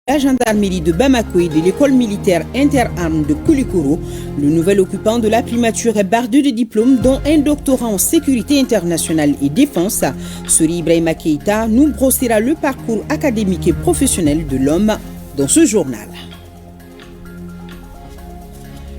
la gendarmerie de Bamako et de l'école militaire interarmes de Koulikoro. Le nouvel occupant de la primature est bardé de diplômes, dont un doctorat en sécurité internationale et défense. Souri Ibrahima Keïta nous brossera le parcours académique et professionnel de l'homme dans ce journal.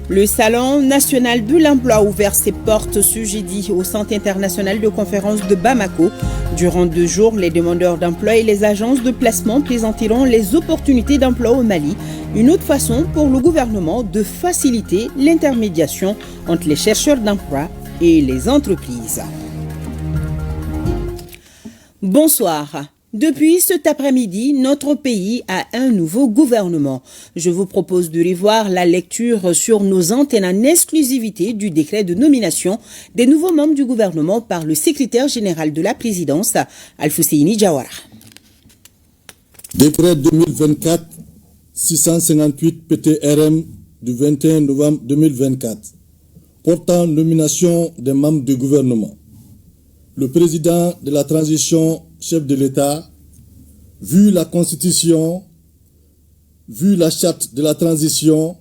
Le Salon national de l'emploi a ouvert ses portes ce jeudi au Centre international de conférence de Bamako. Durant 2 jours, les demandeurs d'emploi et les agences de placement présenteront les opportunités d'emploi au Mali, une autre façon pour le gouvernement de faciliter l'intermédiation entre les chercheurs d'emploi et les entreprises. Bonsoir. Depuis cet après-midi, notre pays a un nouveau gouvernement. Je vous propose de revoir la lecture sur nos antennes en exclusivité du décret de nomination des nouveaux membres du gouvernement par le secrétaire général de la présidence, Alfousseyni Diawara. Décret 2024-658 PTRM du 21 novembre 2024 portant nomination des membres du gouvernement. Le président de la transition, chef de l'État, vu la Constitution, vu la charte de la transition,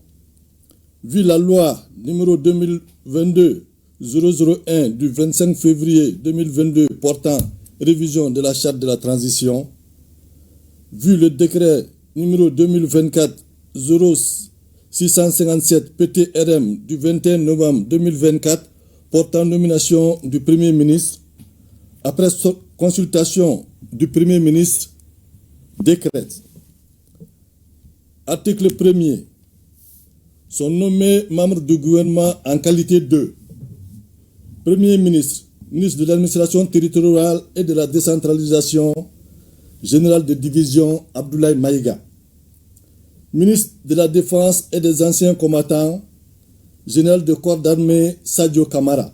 vu la loi numéro 2022-001 du 25 février 2022 portant révision de la charte de la transition, vu le décret numéro 2024-0657 PTRM du 21 novembre 2024 portant nomination du Premier ministre, après consultation du Premier ministre, décrète. Article 1er. Sont nommés membres du gouvernement en qualité de Premier ministre, ministre de l'administration territoriale et de la décentralisation, général de division Abdoulaye Maïga. Ministre de la Défense et des anciens combattants, général de corps d'armée Sadio Kamara.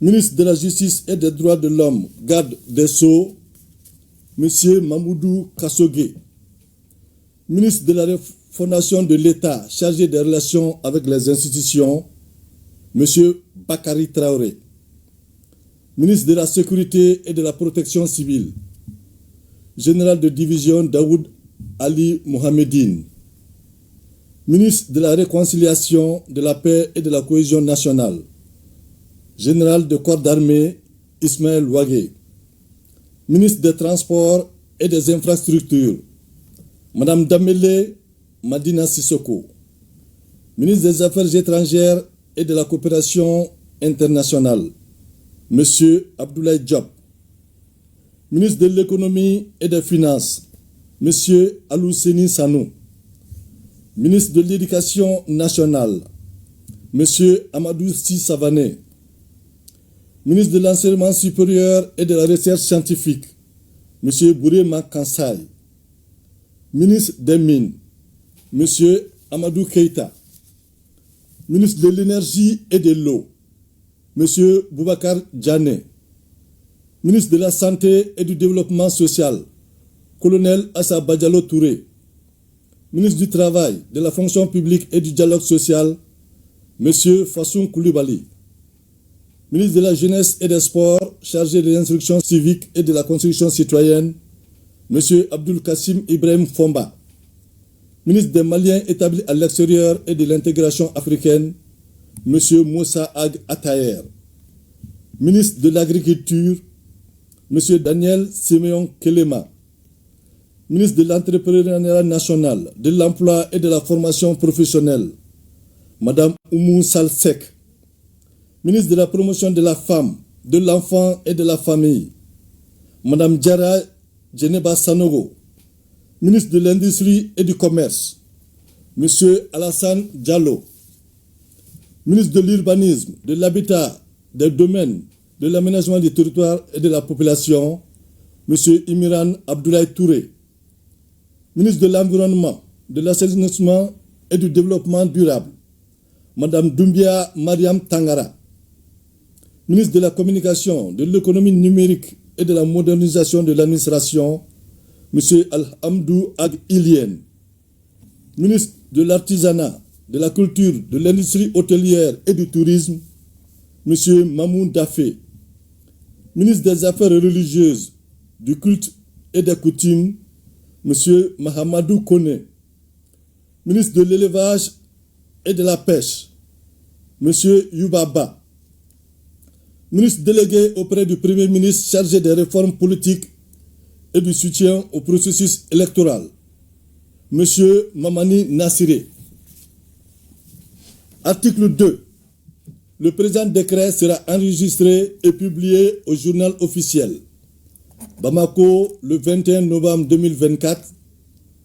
Ministre de la Justice et des Droits de l'Homme, garde des Sceaux, M. Mamoudou Kassogué. Ministre de la Refondation de l'État, chargé des relations avec les institutions, M. Bakary Traoré. Ministre de la Sécurité et de la Protection civile, général de division Daoud Ali Mohamedine. Ministre de la Réconciliation, de la Paix et de la Cohésion nationale, général de corps d'armée Ismaël Ouagué. Ministre des Transports et des Infrastructures, Madame Damele Madina Sissoko. Ministre des Affaires étrangères et de la coopération internationale, Monsieur Abdoulaye Diop. Ministre de l'économie et des finances, Monsieur Alousseni Sanou. Ministre de l'éducation nationale, Monsieur Amadou Si Savané. Ministre de l'enseignement supérieur et de la recherche scientifique, M. Bourema Kansai. Ministre des Mines, M. Amadou Keïta. Ministre de l'énergie et de l'eau, M. Boubacar Djane. Ministre de la Santé et du Développement social, Colonel Assa Badialo Touré. Ministre du Travail, de la Fonction publique et du Dialogue social, M. Fassoum Koulibaly. Ministre de la Jeunesse et des Sports, chargé de l'instruction civique et de la construction citoyenne, M. Abdul Kassim Ibrahim Fomba. Ministre des Maliens établis à l'extérieur et de l'intégration africaine, M. Moussa Ag Ataher. Ministre de l'Agriculture, M. Daniel Simeon Kelema. Ministre de l'Entrepreneuriat national, de l'Emploi et de la formation professionnelle, Mme Oumou Salsek. Ministre de la Promotion de la Femme, de l'Enfant et de la Famille, Mme Diara Djeneba Sanogo. Ministre de l'Industrie et du Commerce, M. Alassane Diallo. Ministre de l'Urbanisme, de l'Habitat, des Domaines, de l'Aménagement du territoire et de la population, M. Imiran Abdoulaye Touré. Ministre de l'Environnement, de l'Assainissement et du Développement durable, Mme Doumbia Mariam Tangara. Ministre de la Communication, de l'Économie numérique et de la modernisation de l'administration, M. Alhamdou Ag Ilien. Ministre de l'Artisanat, de la Culture, de l'Industrie hôtelière et du Tourisme, M. Mamoun Dafé. Ministre des Affaires religieuses, du Culte et des Coutumes, M. Mahamadou Kone. Ministre de l'Élevage et de la Pêche, M. Youbaba. Ministre délégué auprès du Premier ministre chargé des réformes politiques et du soutien au processus électoral, M. Mamani Nassiré. Article 2. Le présent décret sera enregistré et publié au journal officiel. Bamako, le 21 novembre 2024,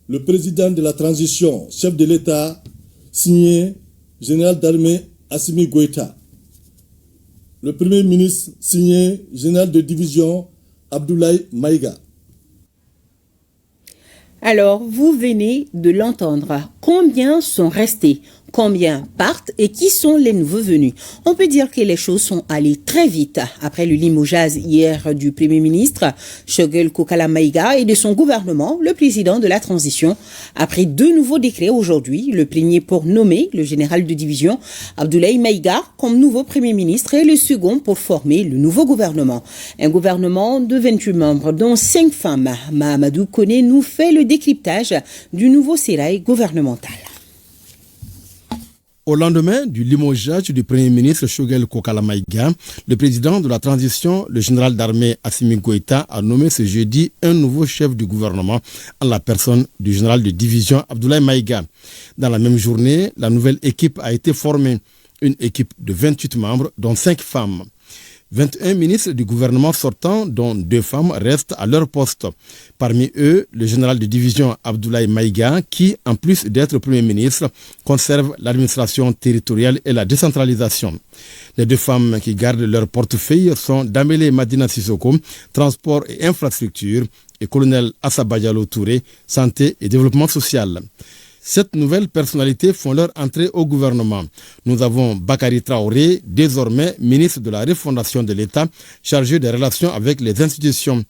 le président de la transition, chef de l'État, signé général d'armée Assimi Goïta. Le Premier ministre, signé général de division Abdoulaye Maïga. Alors, vous venez de l'entendre. Combien sont restés? Combien partent et qui sont les nouveaux venus? On peut dire que les choses sont allées très vite après le limogeage hier du Premier ministre Choguel Kokala Maïga et de son gouvernement, le président de la transition, a pris 2 nouveaux décrets aujourd'hui. Le premier pour nommer le général de division Abdoulaye Maïga comme nouveau Premier ministre et le second pour former le nouveau gouvernement. Un gouvernement de 28 membres, dont 5 femmes. Mahamadou Kone nous fait le décryptage du nouveau sérail gouvernemental. Au lendemain du limogeage du Premier ministre Choguel Kokala Maïga, le président de la transition, le général d'armée Assimi Goïta, a nommé ce jeudi un nouveau chef du gouvernement en la personne du général de division Abdoulaye Maïga. Dans la même journée, la nouvelle équipe a été formée, une équipe de 28 membres, dont 5 femmes. 21 ministres du gouvernement sortant, dont 2 femmes, restent à leur poste. Parmi eux, le général de division Abdoulaye Maïga, qui, en plus d'être Premier ministre, conserve l'administration territoriale et la décentralisation. Les 2 femmes qui gardent leur portefeuille sont Damele Madina Sissoko, transport et infrastructure, et colonel Assaba Diallo Touré, santé et développement social. 7 nouvelles personnalités font leur entrée au gouvernement. Nous avons Bakary Traoré, désormais ministre de la refondation de l'État, chargé des relations avec les institutions.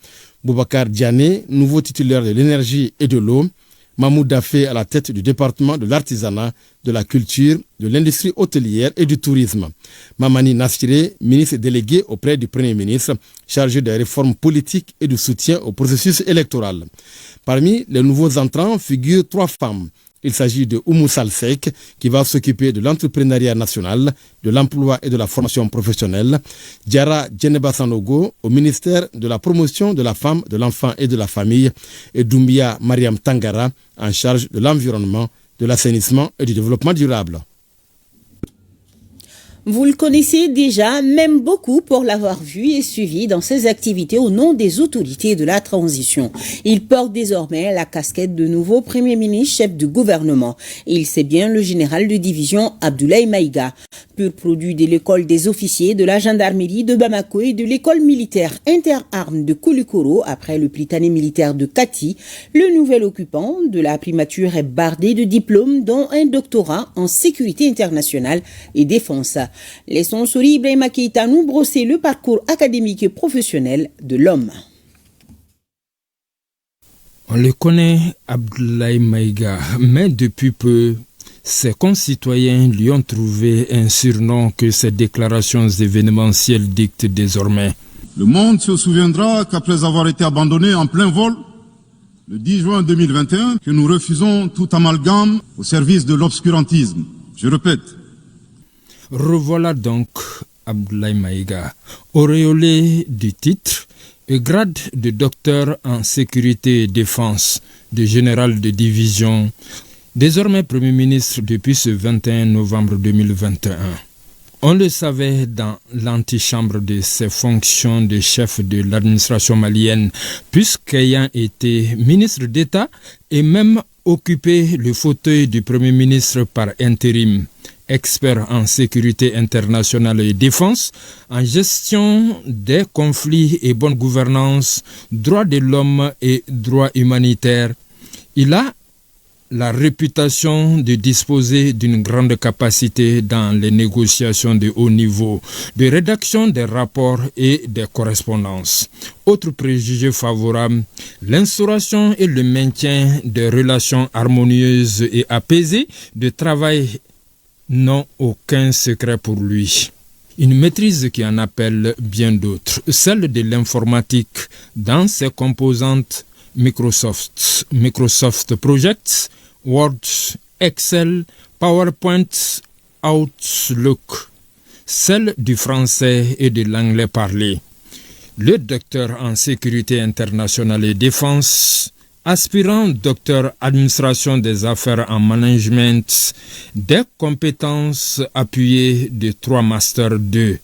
Boubacar Diané, nouveau titulaire de l'énergie et de l'eau. Mahmoud Dafé à la tête du département de l'artisanat, de la culture, de l'industrie hôtelière et du tourisme. Mamani Nassiré, ministre délégué auprès du Premier ministre, chargé des réformes politiques et du soutien au processus électoral. Parmi les nouveaux entrants figurent 3 femmes. Il s'agit de Oumou Salsek, qui va s'occuper de l'entrepreneuriat national, de l'emploi et de la formation professionnelle. Diara Djeneba Sanogo, au ministère de la promotion de la femme, de l'enfant et de la famille. Et Doumbia Mariam Tangara, en charge de l'environnement, de l'assainissement et du développement durable. Vous le connaissez déjà, même beaucoup pour l'avoir vu et suivi dans ses activités au nom des autorités de la transition. Il porte désormais la casquette de nouveau Premier ministre, chef du gouvernement. Il sait bien le général de division Abdoulaye Maïga, pur produit de l'école des officiers de la gendarmerie de Bamako et de l'école militaire interarmes de Koulikoro après le Prytanée militaire de Kati. Le nouvel occupant de la primature est bardé de diplômes dont un doctorat en sécurité internationale et défense. Laissons Souri Ibrahima Keïta nous brosser le parcours académique et professionnel de l'homme. On le connaît, Abdoulaye Maïga, mais depuis peu, ses concitoyens lui ont trouvé un surnom que ses déclarations événementielles dictent désormais. Le monde se souviendra qu'après avoir été abandonné en plein vol, le 10 juin 2021, que nous refusons tout amalgame au service de l'obscurantisme. Je répète. Revoilà donc Abdoulaye Maïga, auréolé du titre et grade de docteur en sécurité et défense, de général de division, désormais Premier ministre depuis ce 21 novembre 2021. On le savait dans l'antichambre de ses fonctions de chef de l'administration malienne, puisqu'ayant été ministre d'État et même occupé le fauteuil du Premier ministre par intérim. Expert en sécurité internationale et défense, en gestion des conflits et bonne gouvernance, droits de l'homme et droits humanitaires. Il a la réputation de disposer d'une grande capacité dans les négociations de haut niveau, de rédaction des rapports et des correspondances. Autre préjugé favorable, l'instauration et le maintien de relations harmonieuses et apaisées de travail n'ont aucun secret pour lui. Une maîtrise qui en appelle bien d'autres, celle de l'informatique dans ses composantes Microsoft Project, Word, Excel, PowerPoint, Outlook, celle du français et de l'anglais parlé. Le docteur en sécurité internationale et défense, aspirant docteur administration des affaires en management, des compétences appuyées de 3 masters 2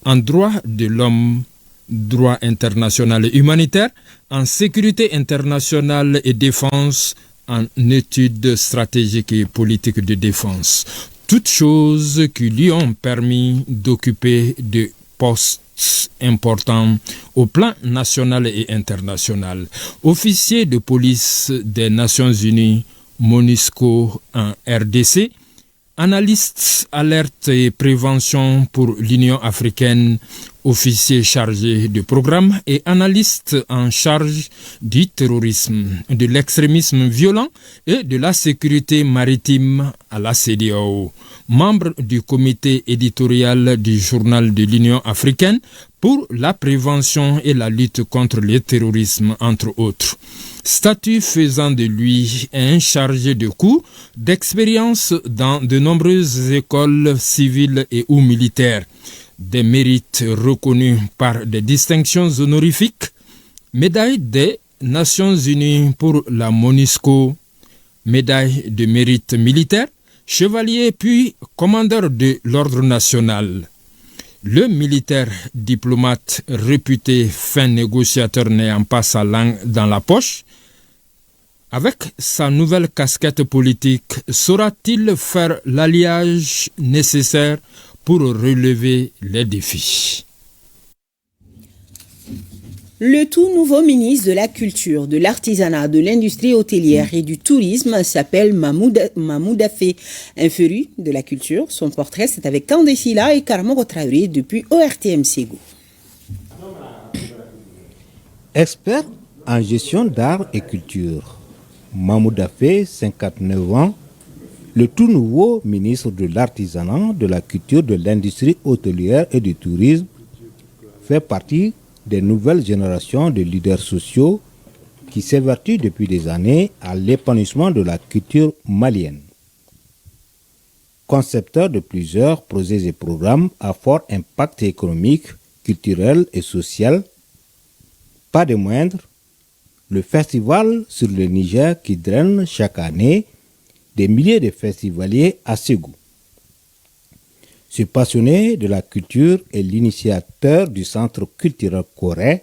en droit de l'homme, droit international et humanitaire, en sécurité internationale et défense, en études stratégiques et politiques de défense. Toutes choses qui lui ont permis d'occuper des postes importants au plan national et international. Officier de police des Nations Unies, MONUSCO en RDC, analyste alerte et prévention pour l'Union africaine, officier chargé de programme et analyste en charge du terrorisme, de l'extrémisme violent et de la sécurité maritime à la CEDEAO, membre du comité éditorial du journal de l'Union africaine pour la prévention et la lutte contre le terrorisme, entre autres. Statut faisant de lui un chargé de cours d'expérience dans de nombreuses écoles civiles et ou militaires. Des mérites reconnus par des distinctions honorifiques, médaille des Nations Unies pour la MONUSCO, médaille de mérite militaire, chevalier puis commandeur de l'ordre national. Le militaire diplomate réputé fin négociateur n'ayant pas sa langue dans la poche, avec sa nouvelle casquette politique, saura-t-il faire l'alliage nécessaire pour relever les défis? Le tout nouveau ministre de la Culture, de l'Artisanat, de l'Industrie hôtelière et du Tourisme s'appelle Mahmoud Afé, un féru de la culture. Son portrait, c'est avec Kandesila et Karamo Traoré depuis ORTM Ségou. Expert en gestion d'art et culture, Mahmoud Afé, 59 ans, le tout nouveau ministre de l'Artisanat, de la Culture, de l'Industrie hôtelière et du Tourisme, fait partie des nouvelles générations de leaders sociaux qui s'évertuent depuis des années à l'épanouissement de la culture malienne. Concepteur de plusieurs projets et programmes à fort impact économique, culturel et social, pas de moindre, le festival sur le Niger qui draine chaque année des milliers de festivaliers à Ségou. Ce passionné de la culture est l'initiateur du Centre culturel Corée,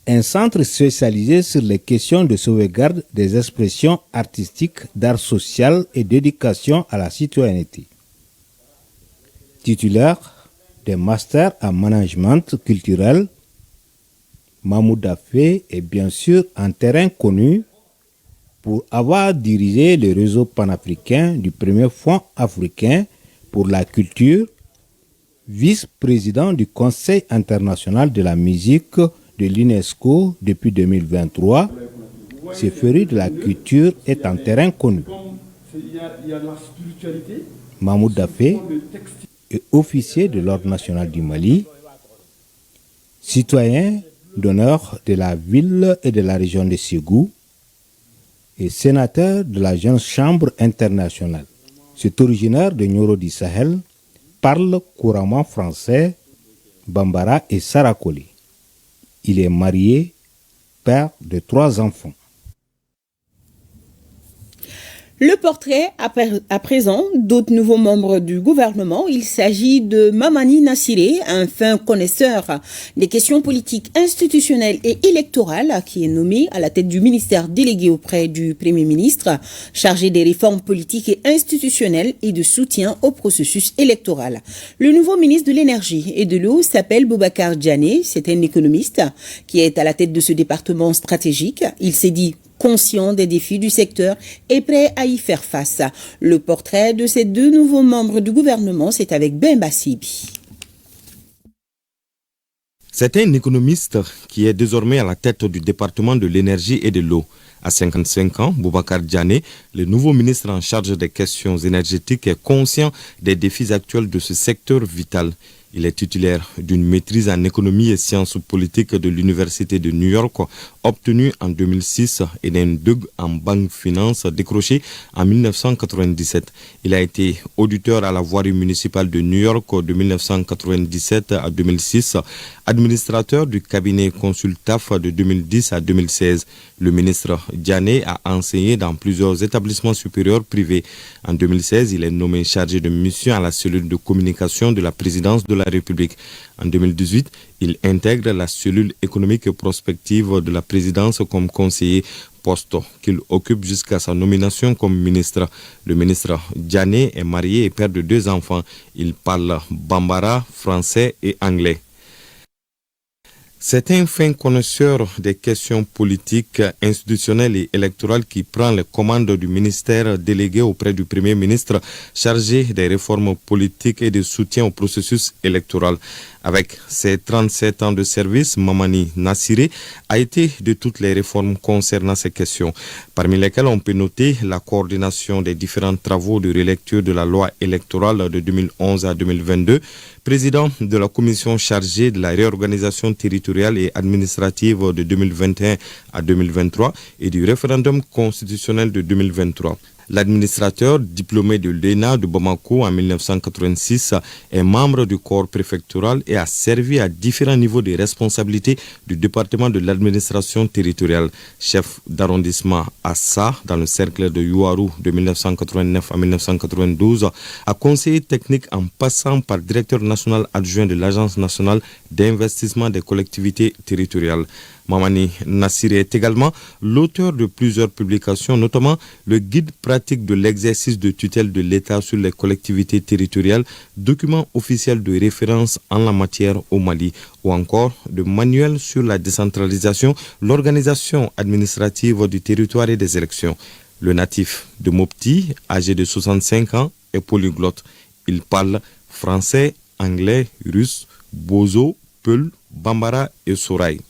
un centre spécialisé sur les questions de sauvegarde des expressions artistiques, d'art social et d'éducation à la citoyenneté. Titulaire des masters en management culturel, Mahmoud Afé est bien sûr un terrain connu pour avoir dirigé le réseau panafricain du premier Fonds africain pour la culture, vice-président du Conseil international de la musique de l'UNESCO depuis 2023. Ce féru de la culture est un terrain connu. Mahmoud Afé est officier de l'Ordre national du Mali, citoyen d'honneur de la ville et de la région de Ségou et sénateur de la Jeune Chambre internationale. C'est originaire de Nioro du Sahel, parle couramment français, bambara et sarakoli. Il est marié, père de 3 enfants. Le portrait à présent d'autres nouveaux membres du gouvernement. Il s'agit de Mamani Nassiré, un fin connaisseur des questions politiques institutionnelles et électorales, qui est nommé à la tête du ministère délégué auprès du Premier ministre, chargé des réformes politiques et institutionnelles et de soutien au processus électoral. Le nouveau ministre de l'Énergie et de l'Eau s'appelle Boubacar Diané. C'est un économiste qui est à la tête de ce département stratégique. Il s'est dit conscient des défis du secteur et prêt à y faire face. Le portrait de ces 2 nouveaux membres du gouvernement, c'est avec Bemba Sibi. C'est un économiste qui est désormais à la tête du département de l'énergie et de l'eau. À 55 ans, Boubacar Diané, le nouveau ministre en charge des questions énergétiques, est conscient des défis actuels de ce secteur vital. Il est titulaire d'une maîtrise en économie et sciences politiques de l'Université de New York, obtenu en 2006 et d'un DUG en banque finance décroché en 1997. Il a été auditeur à la voirie municipale de New York de 1997 à 2006, administrateur du cabinet Consultaf de 2010 à 2016. Le ministre Diané a enseigné dans plusieurs établissements supérieurs privés. En 2016, il est nommé chargé de mission à la cellule de communication de la présidence de la République. En 2018, il intègre la cellule économique et prospective de la présidence comme conseiller, poste qu'il occupe jusqu'à sa nomination comme ministre. Le ministre Diané est marié et père de 2 enfants. Il parle bambara, français et anglais. C'est un fin connaisseur des questions politiques, institutionnelles et électorales qui prend les commandes du ministère délégué auprès du Premier ministre chargé des réformes politiques et de soutien au processus électoral. Avec ses 37 ans de service, Mamani Nassiré a été de toutes les réformes concernant ces questions, parmi lesquelles on peut noter la coordination des différents travaux de relecture de la loi électorale de 2011 à 2022, président de la commission chargée de la réorganisation territoriale et administrative de 2021 à 2023 et du référendum constitutionnel de 2023. L'administrateur diplômé de l'ENA de Bamako en 1986 est membre du corps préfectoral et a servi à différents niveaux de responsabilité du département de l'administration territoriale. Chef d'arrondissement à Sa, dans le cercle de Yuaru de 1989 à 1992, a conseiller technique en passant par directeur national adjoint de l'Agence nationale d'investissement des collectivités territoriales. Mamani Nassiré est également l'auteur de plusieurs publications, notamment le guide pratique de l'exercice de tutelle de l'État sur les collectivités territoriales, document officiel de référence en la matière au Mali, ou encore de manuel sur la décentralisation, l'organisation administrative du territoire et des élections. Le natif de Mopti, âgé de 65 ans, est polyglotte. Il parle français, anglais, russe, bozo, peul, bambara et soraï.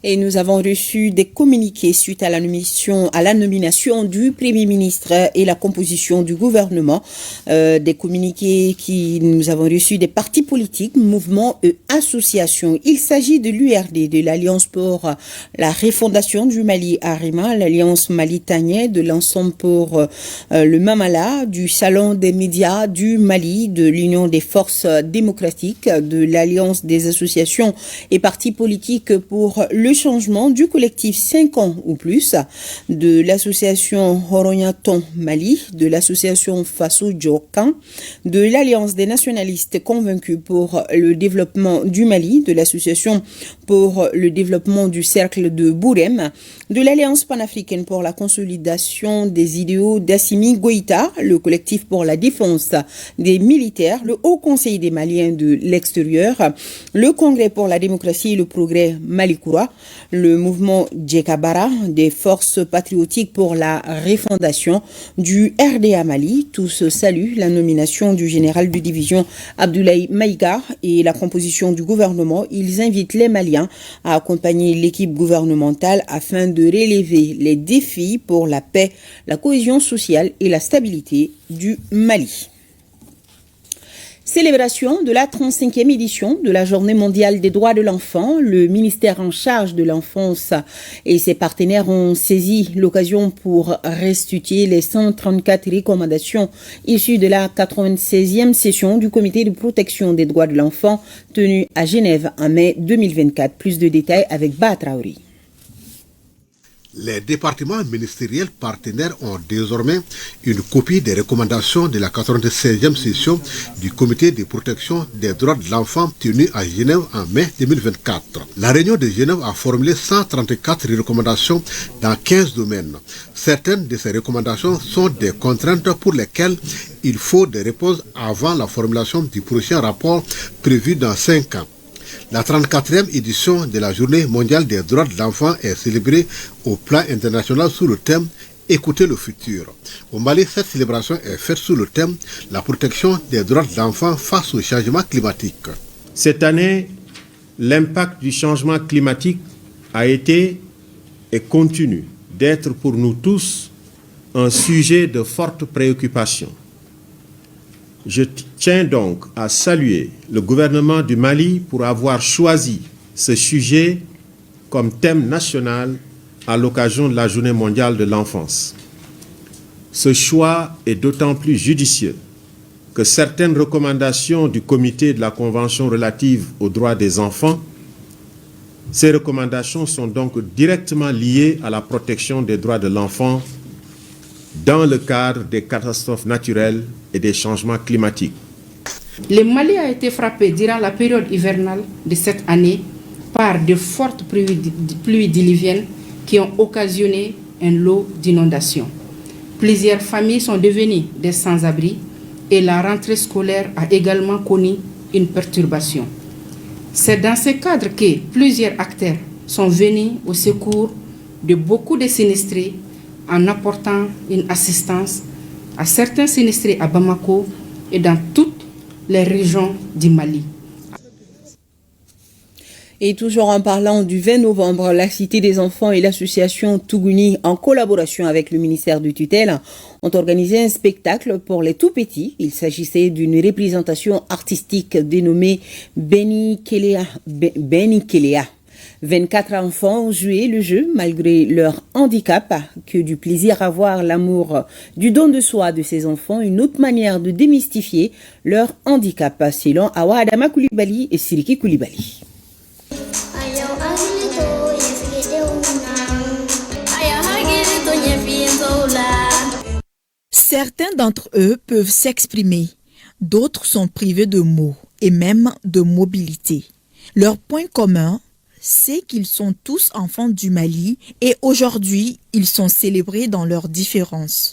Et nous avons reçu des communiqués suite à la nomination du Premier ministre et la composition du gouvernement. Des communiqués qui nous avons reçus des partis politiques, mouvements et associations. Il s'agit de l'URD, de l'Alliance pour la refondation du Mali Arima, l'Alliance malitanien, de l'Ensemble pour le Mamala, du Salon des médias du Mali, de l'Union des forces démocratiques, de l'Alliance des associations et partis politiques pour le changement, du collectif 5 ans ou plus, de l'association Horoyaton Mali, de l'association Faso Djokan, de l'Alliance des nationalistes convaincus pour le développement du Mali, de l'association pour le développement du cercle de Bourem, de l'Alliance panafricaine pour la consolidation des idéaux d'Assimi Goïta, le collectif pour la défense des militaires, le Haut Conseil des Maliens de l'extérieur, le Congrès pour la démocratie et le progrès Malikoura, le mouvement Djekabara, des forces patriotiques pour la refondation du RDA Mali. Tous saluent la nomination du général de division Abdoulaye Maïga et la composition du gouvernement. Ils invitent les Maliens à accompagner l'équipe gouvernementale afin de relever les défis pour la paix, la cohésion sociale et la stabilité du Mali. Célébration de la 35e édition de la Journée mondiale des droits de l'enfant. Le ministère en charge de l'enfance et ses partenaires ont saisi l'occasion pour restituer les 134 recommandations issues de la 96e session du Comité de protection des droits de l'enfant tenue à Genève en mai 2024. Plus de détails avec Ba Traoré. Les départements ministériels partenaires ont désormais une copie des recommandations de la 96e session du Comité de protection des droits de l'enfant tenue à Genève en mai 2024. La réunion de Genève a formulé 134 recommandations dans 15 domaines. Certaines de ces recommandations sont des contraintes pour lesquelles il faut des réponses avant la formulation du prochain rapport prévu dans 5 ans. La 34e édition de la Journée mondiale des droits de l'enfant est célébrée au plan international sous le thème « Écoutez le futur ». Au Mali, cette célébration est faite sous le thème « La protection des droits de l'enfant face au changement climatique ». Cette année, l'impact du changement climatique a été et continue d'être pour nous tous un sujet de forte préoccupation. Je tiens donc à saluer le gouvernement du Mali pour avoir choisi ce sujet comme thème national à l'occasion de la Journée mondiale de l'enfance. Ce choix est d'autant plus judicieux que certaines recommandations du comité de la Convention relative aux droits des enfants, ces recommandations sont donc directement liées à la protection des droits de l'enfant dans le cadre des catastrophes naturelles et des changements climatiques. Le Mali a été frappé durant la période hivernale de cette année par de fortes pluies diluviennes qui ont occasionné un lot d'inondations. Plusieurs familles sont devenues des sans-abri et la rentrée scolaire a également connu une perturbation. C'est dans ce cadre que plusieurs acteurs sont venus au secours de beaucoup de sinistrés en apportant une assistance à certains sinistrés à Bamako et dans toutes les régions du Mali. Et toujours en parlant du 20 novembre, la Cité des enfants et l'association Tougouni, en collaboration avec le ministère du tutelle, ont organisé un spectacle pour les tout-petits. Il s'agissait d'une représentation artistique dénommée Beni Kelea. 24 enfants ont joué le jeu malgré leur handicap. Que du plaisir à voir l'amour du don de soi de ces enfants, une autre manière de démystifier leur handicap, selon Awa Adama Koulibaly et Siriki Koulibaly. Certains d'entre eux peuvent s'exprimer, d'autres sont privés de mots et même de mobilité. Leur point commun, c'est qu'ils sont tous enfants du Mali et aujourd'hui, ils sont célébrés dans leurs différences.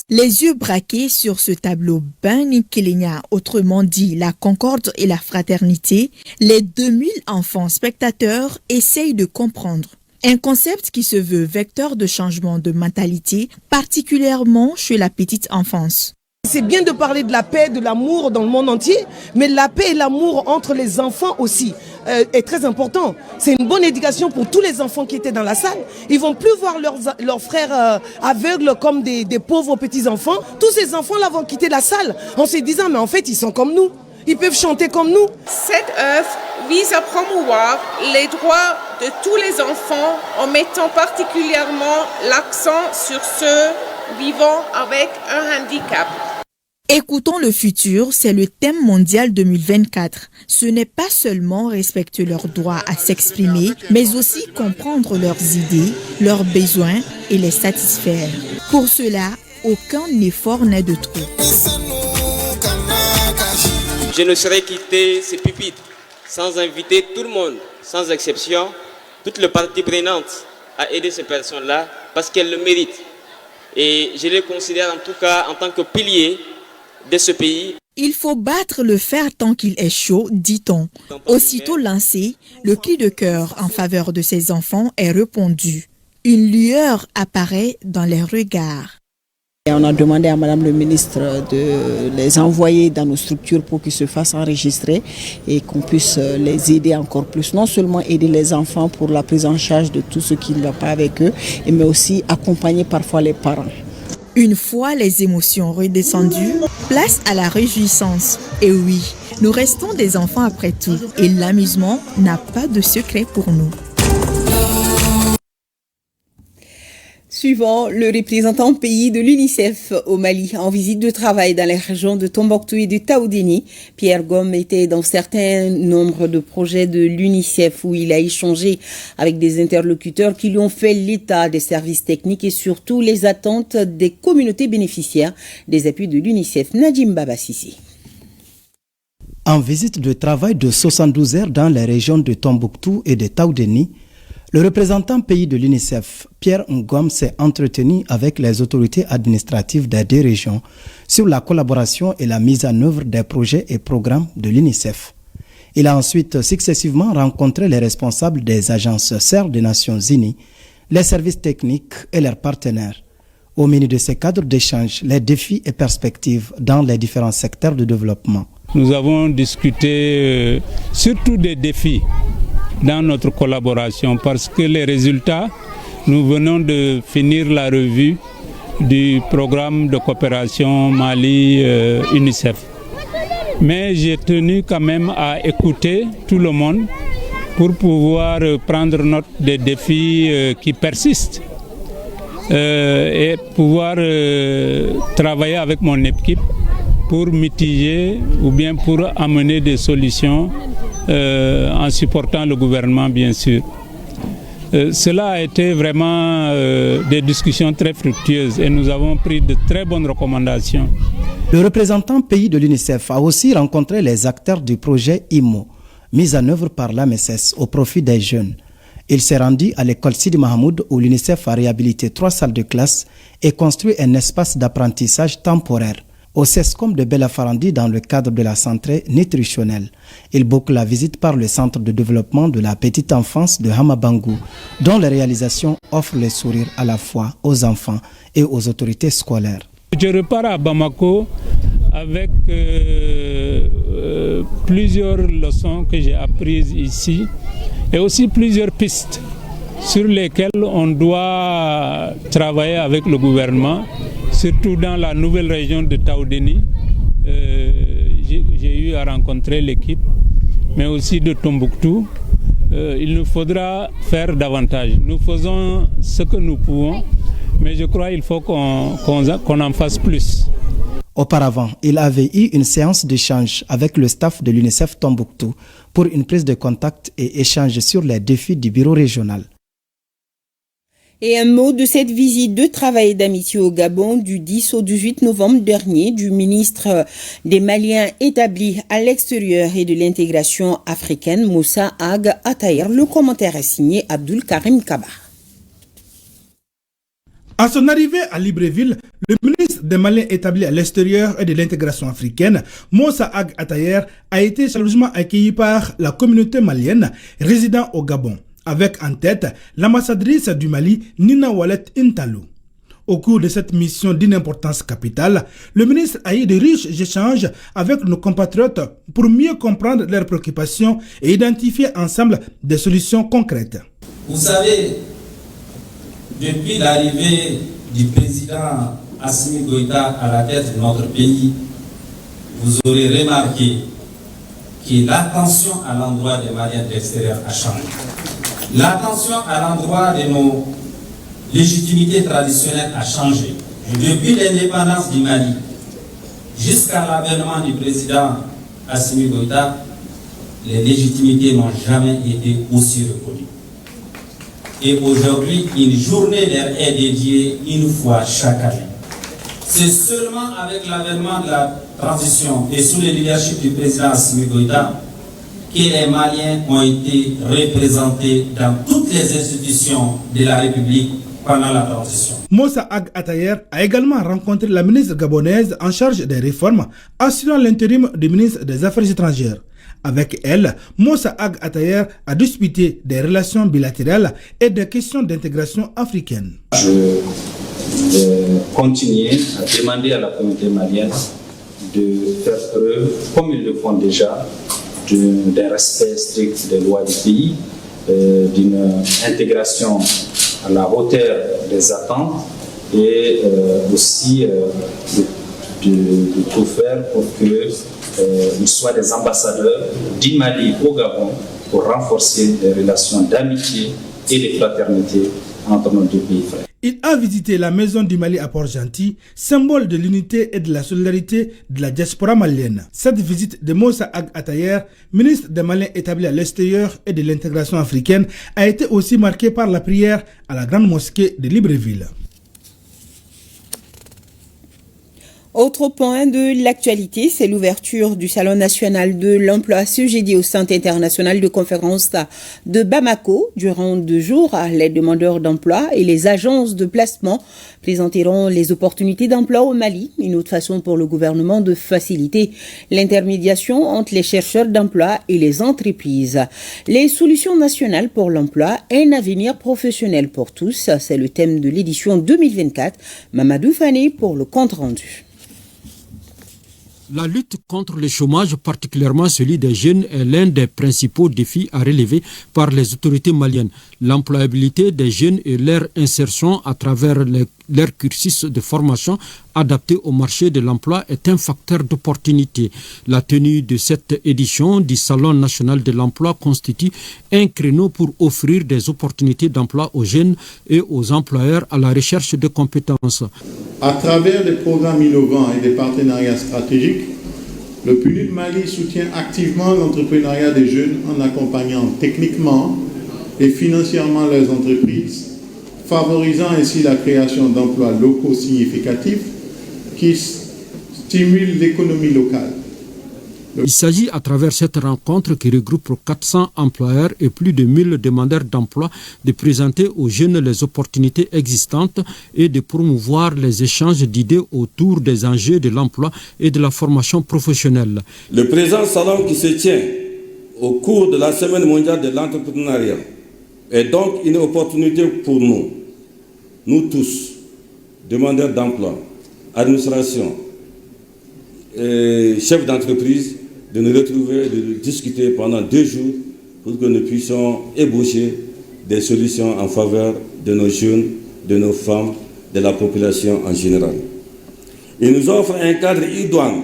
Les yeux braqués sur ce tableau Beni Kelea, autrement dit la concorde et la fraternité, les 2000 enfants spectateurs essayent de comprendre. Un concept qui se veut vecteur de changement de mentalité, particulièrement chez la petite enfance. C'est bien de parler de la paix, de l'amour dans le monde entier, mais la paix et l'amour entre les enfants aussi est très important. C'est une bonne éducation pour tous les enfants qui étaient dans la salle. Ils vont plus voir leurs frères aveugles comme des pauvres petits-enfants. Tous ces enfants-là vont quitter la salle en se disant, mais en fait, ils sont comme nous. Ils peuvent chanter comme nous. Cette œuvre vise à promouvoir les droits de tous les enfants en mettant particulièrement l'accent sur ceux vivant avec un handicap. Écoutons le futur, c'est le thème mondial 2024. Ce n'est pas seulement respecter leurs droits à s'exprimer, mais aussi comprendre leurs idées, leurs besoins et les satisfaire. Pour cela, aucun effort n'est de trop. Je ne saurais quitter ces pupitres sans inviter tout le monde, sans exception, toutes les parties prenantes à aider ces personnes-là parce qu'elles le méritent. Et je les considère en tout cas en tant que piliers de ce pays. Il faut battre le fer tant qu'il est chaud, dit-on. Aussitôt lancé, le cri de cœur en faveur de ces enfants est répondu. Une lueur apparaît dans les regards. Et on a demandé à Madame le ministre de les envoyer dans nos structures pour qu'ils se fassent enregistrer et qu'on puisse les aider encore plus. Non seulement aider les enfants pour la prise en charge de tout ce qui ne va pas avec eux, mais aussi accompagner parfois les parents. Une fois les émotions redescendues, place à la réjouissance. Et oui, nous restons des enfants après tout et l'amusement n'a pas de secret pour nous. Suivant le représentant pays de l'UNICEF au Mali en visite de travail dans les régions de Tombouctou et de Taoudéni, Pierre Gomme était dans certains nombres de projets de l'UNICEF où il a échangé avec des interlocuteurs qui lui ont fait l'état des services techniques et surtout les attentes des communautés bénéficiaires des appuis de l'UNICEF. Nadim Babassissi. En visite de travail de 72 heures dans les régions de Tombouctou et de Taoudéni, le représentant pays de l'UNICEF, Pierre Ngom, s'est entretenu avec les autorités administratives des deux régions sur la collaboration et la mise en œuvre des projets et programmes de l'UNICEF. Il a ensuite successivement rencontré les responsables des agences sœurs des Nations Unies, les services techniques et leurs partenaires. Au milieu de ces cadres d'échange, les défis et perspectives dans les différents secteurs de développement. Nous avons discuté surtout des défis dans notre collaboration parce que les résultats, nous venons de finir la revue du programme de coopération Mali-UNICEF. mais j'ai tenu quand même à écouter tout le monde pour pouvoir prendre note des défis qui persistent et pouvoir travailler avec mon équipe pour mitiger ou bien pour amener des solutions en supportant le gouvernement, bien sûr. Cela a été vraiment des discussions très fructueuses et nous avons pris de très bonnes recommandations. Le représentant pays de l'UNICEF a aussi rencontré les acteurs du projet IMO, mis en œuvre par l'AMSS au profit des jeunes. Il s'est rendu à l'école Sidi Mahamoud où l'UNICEF a réhabilité 3 salles de classe et construit un espace d'apprentissage temporaire. Au CESCOM de Belafarandi dans le cadre de la centrée nutritionnelle. Il boucle la visite par le centre de développement de la petite enfance de Hamabangou, dont les réalisations offrent le sourire à la fois aux enfants et aux autorités scolaires. Je repars à Bamako avec plusieurs leçons que j'ai apprises ici et aussi plusieurs pistes sur lesquelles on doit travailler avec le gouvernement, surtout dans la nouvelle région de Taoudéni. J'ai eu à rencontrer l'équipe, mais aussi de Tombouctou. Il nous faudra faire davantage. Nous faisons ce que nous pouvons, mais je crois qu'il faut qu'on en fasse plus. Auparavant, il avait eu une séance d'échange avec le staff de l'UNICEF Tombouctou pour une prise de contact et échange sur les défis du bureau régional. Et un mot de cette visite de travail et d'amitié au Gabon du 10 au 18 novembre dernier du ministre des Maliens établi à l'extérieur et de l'intégration africaine, Moussa Ag Ataïr. Le commentaire est signé Abdul Karim Kaba. À son arrivée à Libreville, le ministre des Maliens établi à l'extérieur et de l'intégration africaine, Moussa Ag Ataïr, a été chaleureusement accueilli par la communauté malienne résidant au Gabon, avec en tête l'ambassadrice du Mali, Nina Wallet Intalou. Au cours de cette mission d'une importance capitale, le ministre a eu de riches échanges avec nos compatriotes pour mieux comprendre leurs préoccupations et identifier ensemble des solutions concrètes. Vous savez, depuis l'arrivée du président Assimi Goïta à la tête de notre pays, vous aurez remarqué que l'attention à l'endroit des Maliens de l'extérieur a changé. L'attention à l'endroit de nos légitimités traditionnelles a changé. Depuis l'indépendance du Mali jusqu'à l'avènement du président Assimi Goïta, les légitimités n'ont jamais été aussi reconnues. Et aujourd'hui, une journée leur est dédiée une fois chaque année. C'est seulement avec l'avènement de la transition et sous le leadership du président Assimi Goïta que les Maliens ont été représentés dans toutes les institutions de la République pendant la transition. Moussa Ag Ataïr a également rencontré la ministre gabonaise en charge des réformes, assurant l'intérim du ministre des Affaires étrangères. Avec elle, Moussa Ag Ataïr a discuté des relations bilatérales et des questions d'intégration africaine. Je vais continuer à demander à la communauté malienne de faire preuve, comme ils le font déjà, d'un respect strict des lois du pays, d'une intégration à la hauteur des attentes et aussi de tout faire pour qu'ils soient des ambassadeurs du Mali au Gabon pour renforcer les relations d'amitié et de fraternité entre nos deux pays frères. Il a visité la maison du Mali à Port-Gentil, symbole de l'unité et de la solidarité de la diaspora malienne. Cette visite de Moussa Ag Ataïr, ministre des Maliens établi à l'extérieur et de l'intégration africaine, a été aussi marquée par la prière à la grande mosquée de Libreville. Autre point de l'actualité, c'est l'ouverture du Salon national de l'emploi ce jeudi au Centre international de conférence de Bamako. Durant 2 jours, les demandeurs d'emploi et les agences de placement présenteront les opportunités d'emploi au Mali, une autre façon pour le gouvernement de faciliter l'intermédiation entre les chercheurs d'emploi et les entreprises. Les solutions nationales pour l'emploi, un avenir professionnel pour tous, c'est le thème de l'édition 2024. Mamadou Fane pour le compte rendu. La lutte contre le chômage, particulièrement celui des jeunes, est l'un des principaux défis à relever par les autorités maliennes. L'employabilité des jeunes et leur insertion à travers leur cursus de formation adapté au marché de l'emploi est un facteur d'opportunité. La tenue de cette édition du Salon national de l'emploi constitue un créneau pour offrir des opportunités d'emploi aux jeunes et aux employeurs à la recherche de compétences. À travers des programmes innovants et des partenariats stratégiques, le PNUD Mali soutient activement l'entrepreneuriat des jeunes en accompagnant techniquement et financièrement leurs entreprises, favorisant ainsi la création d'emplois locaux significatifs qui stimulent l'économie locale. Il s'agit à travers cette rencontre qui regroupe 400 employeurs et plus de 1000 demandeurs d'emploi de présenter aux jeunes les opportunités existantes et de promouvoir les échanges d'idées autour des enjeux de l'emploi et de la formation professionnelle. Le présent salon qui se tient au cours de la Semaine mondiale de l'entrepreneuriat est donc une opportunité pour nous tous, demandeurs d'emploi, administration, et chefs d'entreprise, de nous retrouver, de discuter pendant 2 jours pour que nous puissions ébaucher des solutions en faveur de nos jeunes, de nos femmes, de la population en général. Il nous offre un cadre idoine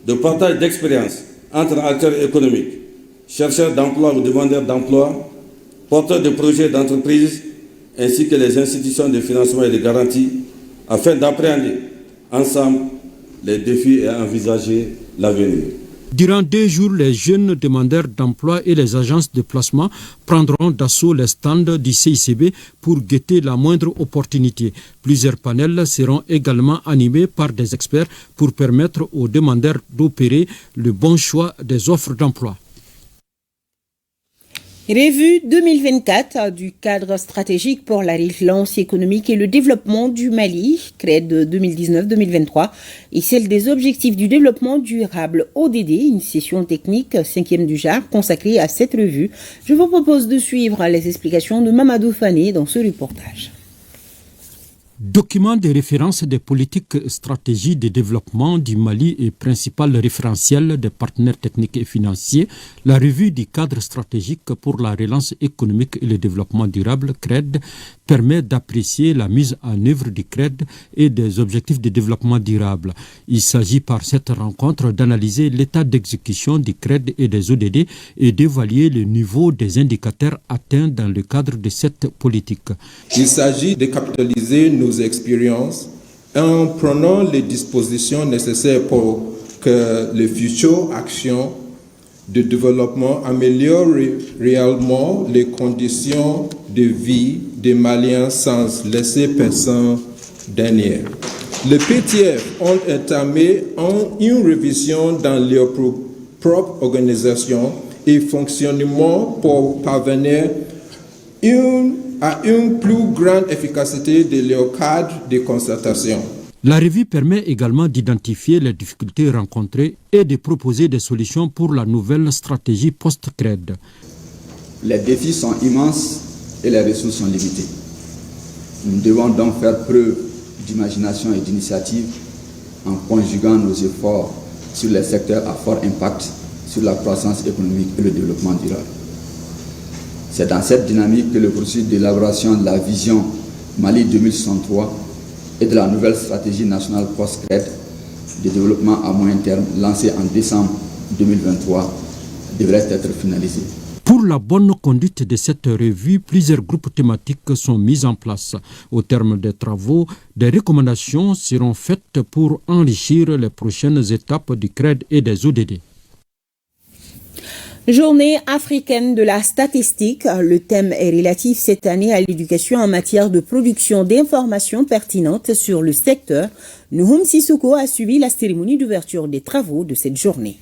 de partage d'expériences entre acteurs économiques, chercheurs d'emploi ou demandeurs d'emploi, porteurs de projets d'entreprise, ainsi que les institutions de financement et de garantie, afin d'appréhender ensemble les défis et envisager l'avenir. Durant 2 jours, les jeunes demandeurs d'emploi et les agences de placement prendront d'assaut les stands du CICB pour guetter la moindre opportunité. Plusieurs panels seront également animés par des experts pour permettre aux demandeurs d'opérer le bon choix des offres d'emploi. Revue 2024 du cadre stratégique pour la relance économique et le développement du Mali, CRED 2019-2023, et celle des objectifs du développement durable ODD, une session technique 5e du genre consacrée à cette revue. Je vous propose de suivre les explications de Mamadou Fané dans ce reportage. Document de référence des politiques stratégies de développement du Mali et principal référentiel des partenaires techniques et financiers, la revue du cadre stratégique pour la relance économique et le développement durable, CRED, permet d'apprécier la mise en œuvre du CRED et des objectifs de développement durable. Il s'agit par cette rencontre d'analyser l'état d'exécution du CRED et des ODD et d'évaluer le niveau des indicateurs atteints dans le cadre de cette politique. Il s'agit de capitaliser nos expériences en prenant les dispositions nécessaires pour que les futures actions de développement améliorent réellement les conditions de vie des Maliens sans laisser personne derrière. Les PTF ont entamé une révision dans leur propre organisation et fonctionnement pour parvenir à une plus grande efficacité de leur cadre de concertation. La revue permet également d'identifier les difficultés rencontrées et de proposer des solutions pour la nouvelle stratégie post-CRED. Les défis sont immenses et les ressources sont limitées. Nous devons donc faire preuve d'imagination et d'initiative en conjuguant nos efforts sur les secteurs à fort impact sur la croissance économique et le développement durable. C'est dans cette dynamique que le processus d'élaboration de la vision Mali 2063 et de la nouvelle stratégie nationale post-CRED de développement à moyen terme lancée en décembre 2023 devrait être finalisé. Pour la bonne conduite de cette revue, plusieurs groupes thématiques sont mis en place. Au terme des travaux, des recommandations seront faites pour enrichir les prochaines étapes du CRED et des ODD. Journée africaine de la statistique. Le thème est relatif cette année à l'éducation en matière de production d'informations pertinentes sur le secteur. Nouhoum Sissoko a suivi la cérémonie d'ouverture des travaux de cette journée.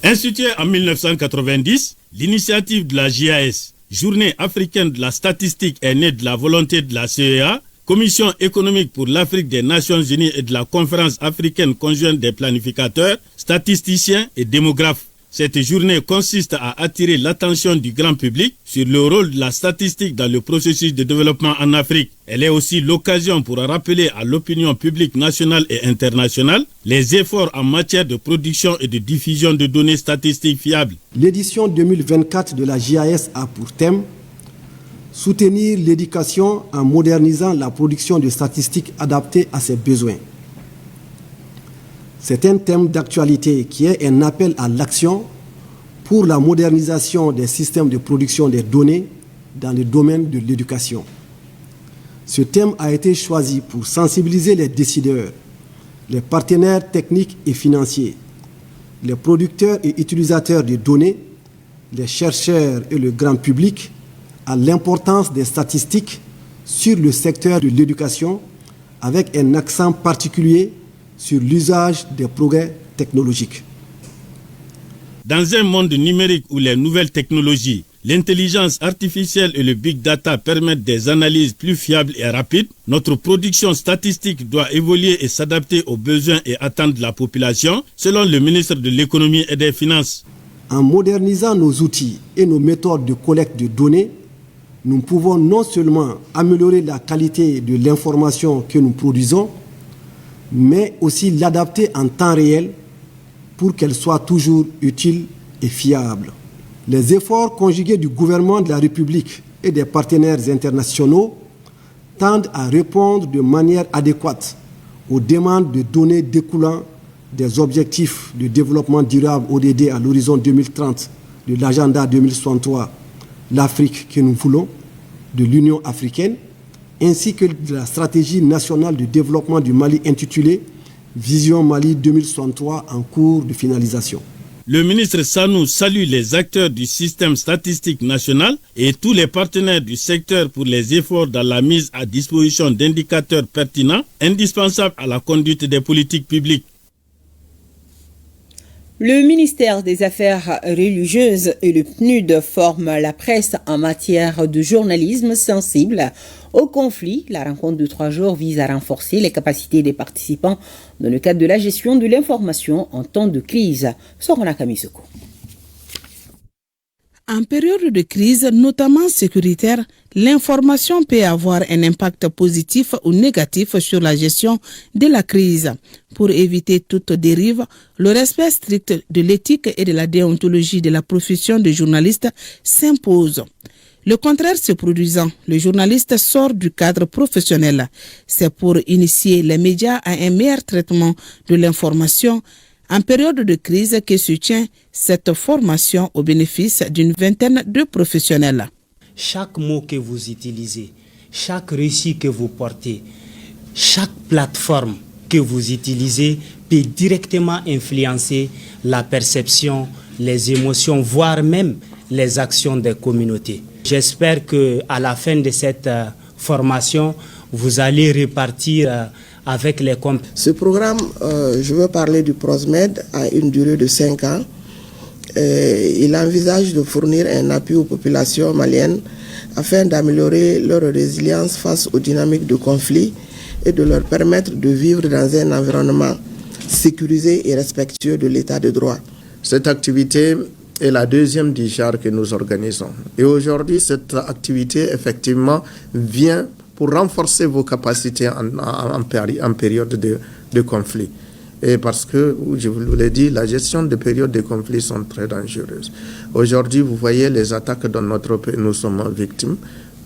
Instituée en 1990, l'initiative de la JAS, Journée africaine de la statistique, est née de la volonté de la CEA, Commission économique pour l'Afrique des Nations Unies et de la Conférence africaine conjointe des planificateurs, statisticiens et démographes. Cette journée consiste à attirer l'attention du grand public sur le rôle de la statistique dans le processus de développement en Afrique. Elle est aussi l'occasion pour rappeler à l'opinion publique nationale et internationale les efforts en matière de production et de diffusion de données statistiques fiables. L'édition 2024 de la JAS a pour thème soutenir l'éducation en modernisant la production de statistiques adaptées à ses besoins. C'est un thème d'actualité qui est un appel à l'action pour la modernisation des systèmes de production des données dans le domaine de l'éducation. Ce thème a été choisi pour sensibiliser les décideurs, les partenaires techniques et financiers, les producteurs et utilisateurs de données, les chercheurs et le grand public à l'importance des statistiques sur le secteur de l'éducation avec un accent particulier sur l'usage des progrès technologiques. Dans un monde numérique où les nouvelles technologies, l'intelligence artificielle et le big data permettent des analyses plus fiables et rapides, notre production statistique doit évoluer et s'adapter aux besoins et attentes de la population, selon le ministre de l'Économie et des Finances. En modernisant nos outils et nos méthodes de collecte de données, nous pouvons non seulement améliorer la qualité de l'information que nous produisons, mais aussi l'adapter en temps réel pour qu'elle soit toujours utile et fiable. Les efforts conjugués du gouvernement de la République et des partenaires internationaux tendent à répondre de manière adéquate aux demandes de données découlant des objectifs de développement durable ODD à l'horizon 2030 de l'agenda 2063, l'Afrique que nous voulons, de l'Union africaine, ainsi que de la stratégie nationale de développement du Mali intitulée Vision Mali 2063 en cours de finalisation. Le ministre Sanou salue les acteurs du système statistique national et tous les partenaires du secteur pour les efforts dans la mise à disposition d'indicateurs pertinents, indispensables à la conduite des politiques publiques. Le ministère des Affaires religieuses et le PNUD forment la presse en matière de journalisme sensible au conflit. La rencontre de 3 jours vise à renforcer les capacités des participants dans le cadre de la gestion de l'information en temps de crise. Sorona Kamisoko. En période de crise, notamment sécuritaire, l'information peut avoir un impact positif ou négatif sur la gestion de la crise. Pour éviter toute dérive, le respect strict de l'éthique et de la déontologie de la profession de journaliste s'impose. Le contraire se produisant, le journaliste sort du cadre professionnel. C'est pour initier les médias à un meilleur traitement de l'information en période de crise que se tient cette formation au bénéfice d'une vingtaine de professionnels. Chaque mot que vous utilisez, chaque récit que vous portez, chaque plateforme que vous utilisez peut directement influencer la perception, les émotions, voire même les actions des communautés. J'espère qu'à la fin de cette formation, vous allez repartir avec les comptes. Ce programme, je veux parler du PROSMED, a une durée de 5 ans. Il envisage de fournir un appui aux populations maliennes afin d'améliorer leur résilience face aux dynamiques de conflit et de leur permettre de vivre dans un environnement sécurisé et respectueux de l'état de droit. Cette activité est la deuxième du genre que nous organisons. Et aujourd'hui, cette activité, effectivement, vient pour renforcer vos capacités en période de conflit. Et parce que, je vous l'ai dit, la gestion des périodes de conflit sont très dangereuses. Aujourd'hui, vous voyez les attaques dans notre pays, nous sommes victimes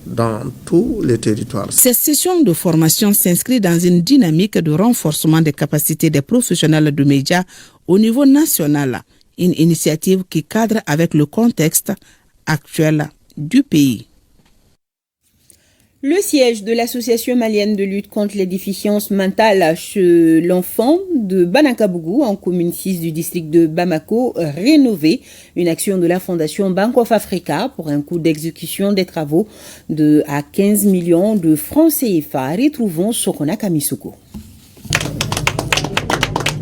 dans tous les territoires. Cette session de formation s'inscrit dans une dynamique de renforcement des capacités des professionnels de médias au niveau national, une initiative qui cadre avec le contexte actuel du pays. Le siège de l'Association malienne de lutte contre les déficiences mentales chez l'enfant de Banakabougou, en commune 6 du district de Bamako, rénové. Une action de la Fondation Bank of Africa pour un coût d'exécution des travaux à 15 millions de francs CFA. Retrouvons Sokona Kamisoko.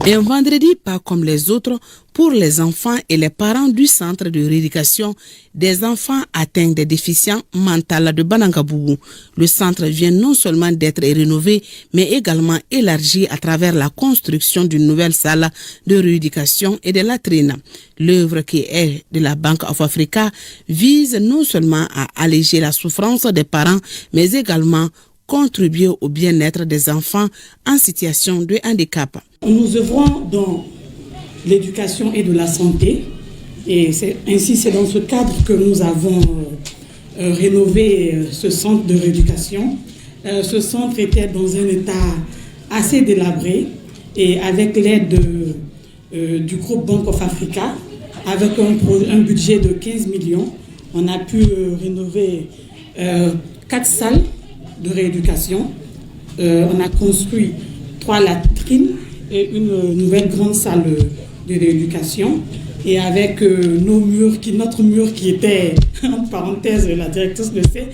Un vendredi pas comme les autres pour les enfants et les parents du centre de rééducation des enfants atteints des déficiences mentales de Banangabougou. Le centre vient non seulement d'être rénové, mais également élargi à travers la construction d'une nouvelle salle de rééducation et de latrines. L'œuvre qui est de la Bank of Africa vise non seulement à alléger la souffrance des parents, mais également contribuer au bien-être des enfants en situation de handicap. Nous œuvrons dans l'éducation et de la santé et c'est dans ce cadre que nous avons rénové ce centre de rééducation. Ce centre était dans un état assez délabré et avec l'aide du groupe Bank of Africa, avec un budget de 15 millions, on a pu rénover 4 salles de rééducation. On a construit 3 latrines et une nouvelle grande salle de rééducation. Et avec notre mur qui était, en parenthèse, la directrice le sait,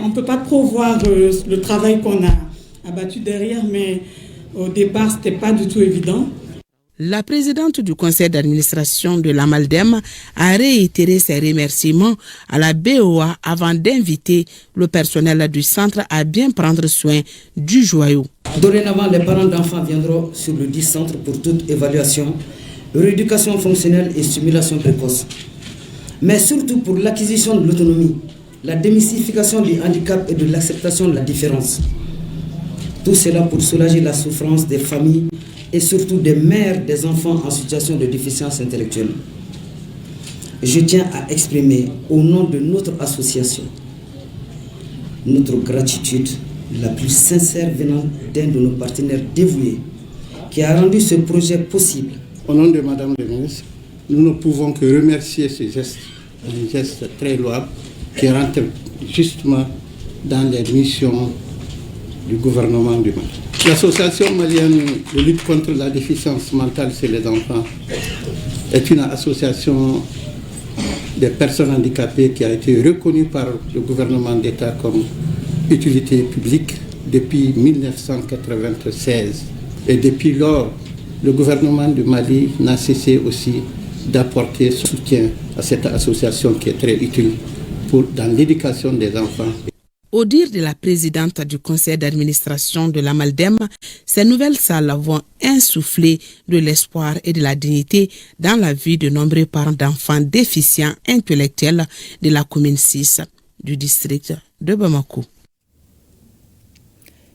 on ne peut pas trop voir le travail qu'on a abattu derrière, mais au départ, ce n'était pas du tout évident. La présidente du conseil d'administration de l'Amaldem a réitéré ses remerciements à la BOA avant d'inviter le personnel du centre à bien prendre soin du joyau. Dorénavant, les parents d'enfants viendront sur le dit centre pour toute évaluation, rééducation fonctionnelle et stimulation précoce. Mais surtout pour l'acquisition de l'autonomie, la démystification du handicap et de l'acceptation de la différence. Tout cela pour soulager la souffrance des familles et surtout des mères des enfants en situation de déficience intellectuelle. Je tiens à exprimer au nom de notre association notre gratitude la plus sincère venant d'un de nos partenaires dévoués qui a rendu ce projet possible. Au nom de Madame la ministre, nous ne pouvons que remercier ce geste, un geste très louable qui rentre justement dans les missions du gouvernement du Mali. L'association malienne de lutte contre la déficience mentale chez les enfants est une association des personnes handicapées qui a été reconnue par le gouvernement d'État comme utilité publique depuis 1996. Et depuis lors, le gouvernement du Mali n'a cessé aussi d'apporter soutien à cette association qui est très utile dans l'éducation des enfants. Au dire de la présidente du conseil d'administration de l'Amaldem, ces nouvelles salles vont insuffler de l'espoir et de la dignité dans la vie de nombreux parents d'enfants déficients intellectuels de la commune 6 du district de Bamako.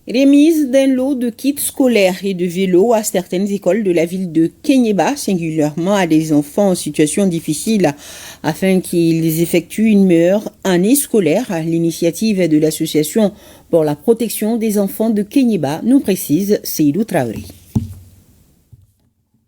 Remise d'un lot de kits scolaires et de vélos à certaines écoles de la ville de Kéniéba, singulièrement à des enfants en situation difficile, afin qu'ils effectuent une meilleure année scolaire. L'initiative est de l'association pour la protection des enfants de Kéniéba, nous précise Seydou Traoré.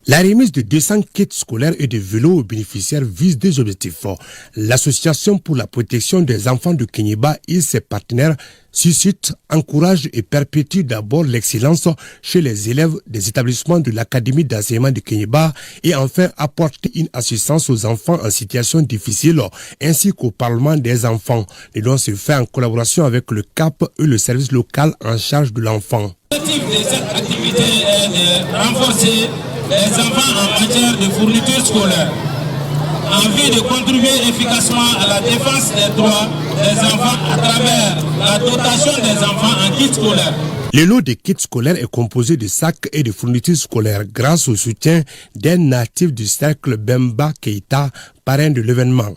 La remise de 200 kits scolaires et de vélos aux bénéficiaires vise des objectifs forts. L'Association pour la protection des enfants de Kéniéba et ses partenaires suscitent, encouragent et perpétuent d'abord l'excellence chez les élèves des établissements de l'Académie d'enseignement de Kéniéba et enfin apporter une assistance aux enfants en situation difficile ainsi qu'au Parlement des enfants. Le don se fait en collaboration avec le CAP et le service local en charge de l'enfant. L'objectif de cette activité est de renforcer les enfants en matière de fourniture scolaire, en vue de contribuer efficacement à la défense des droits des enfants à travers la dotation des enfants en kits scolaires. Le lot de kits scolaires est composé de sacs et de fournitures scolaires grâce au soutien d'un natif du cercle Bemba Keita, parrain de l'événement.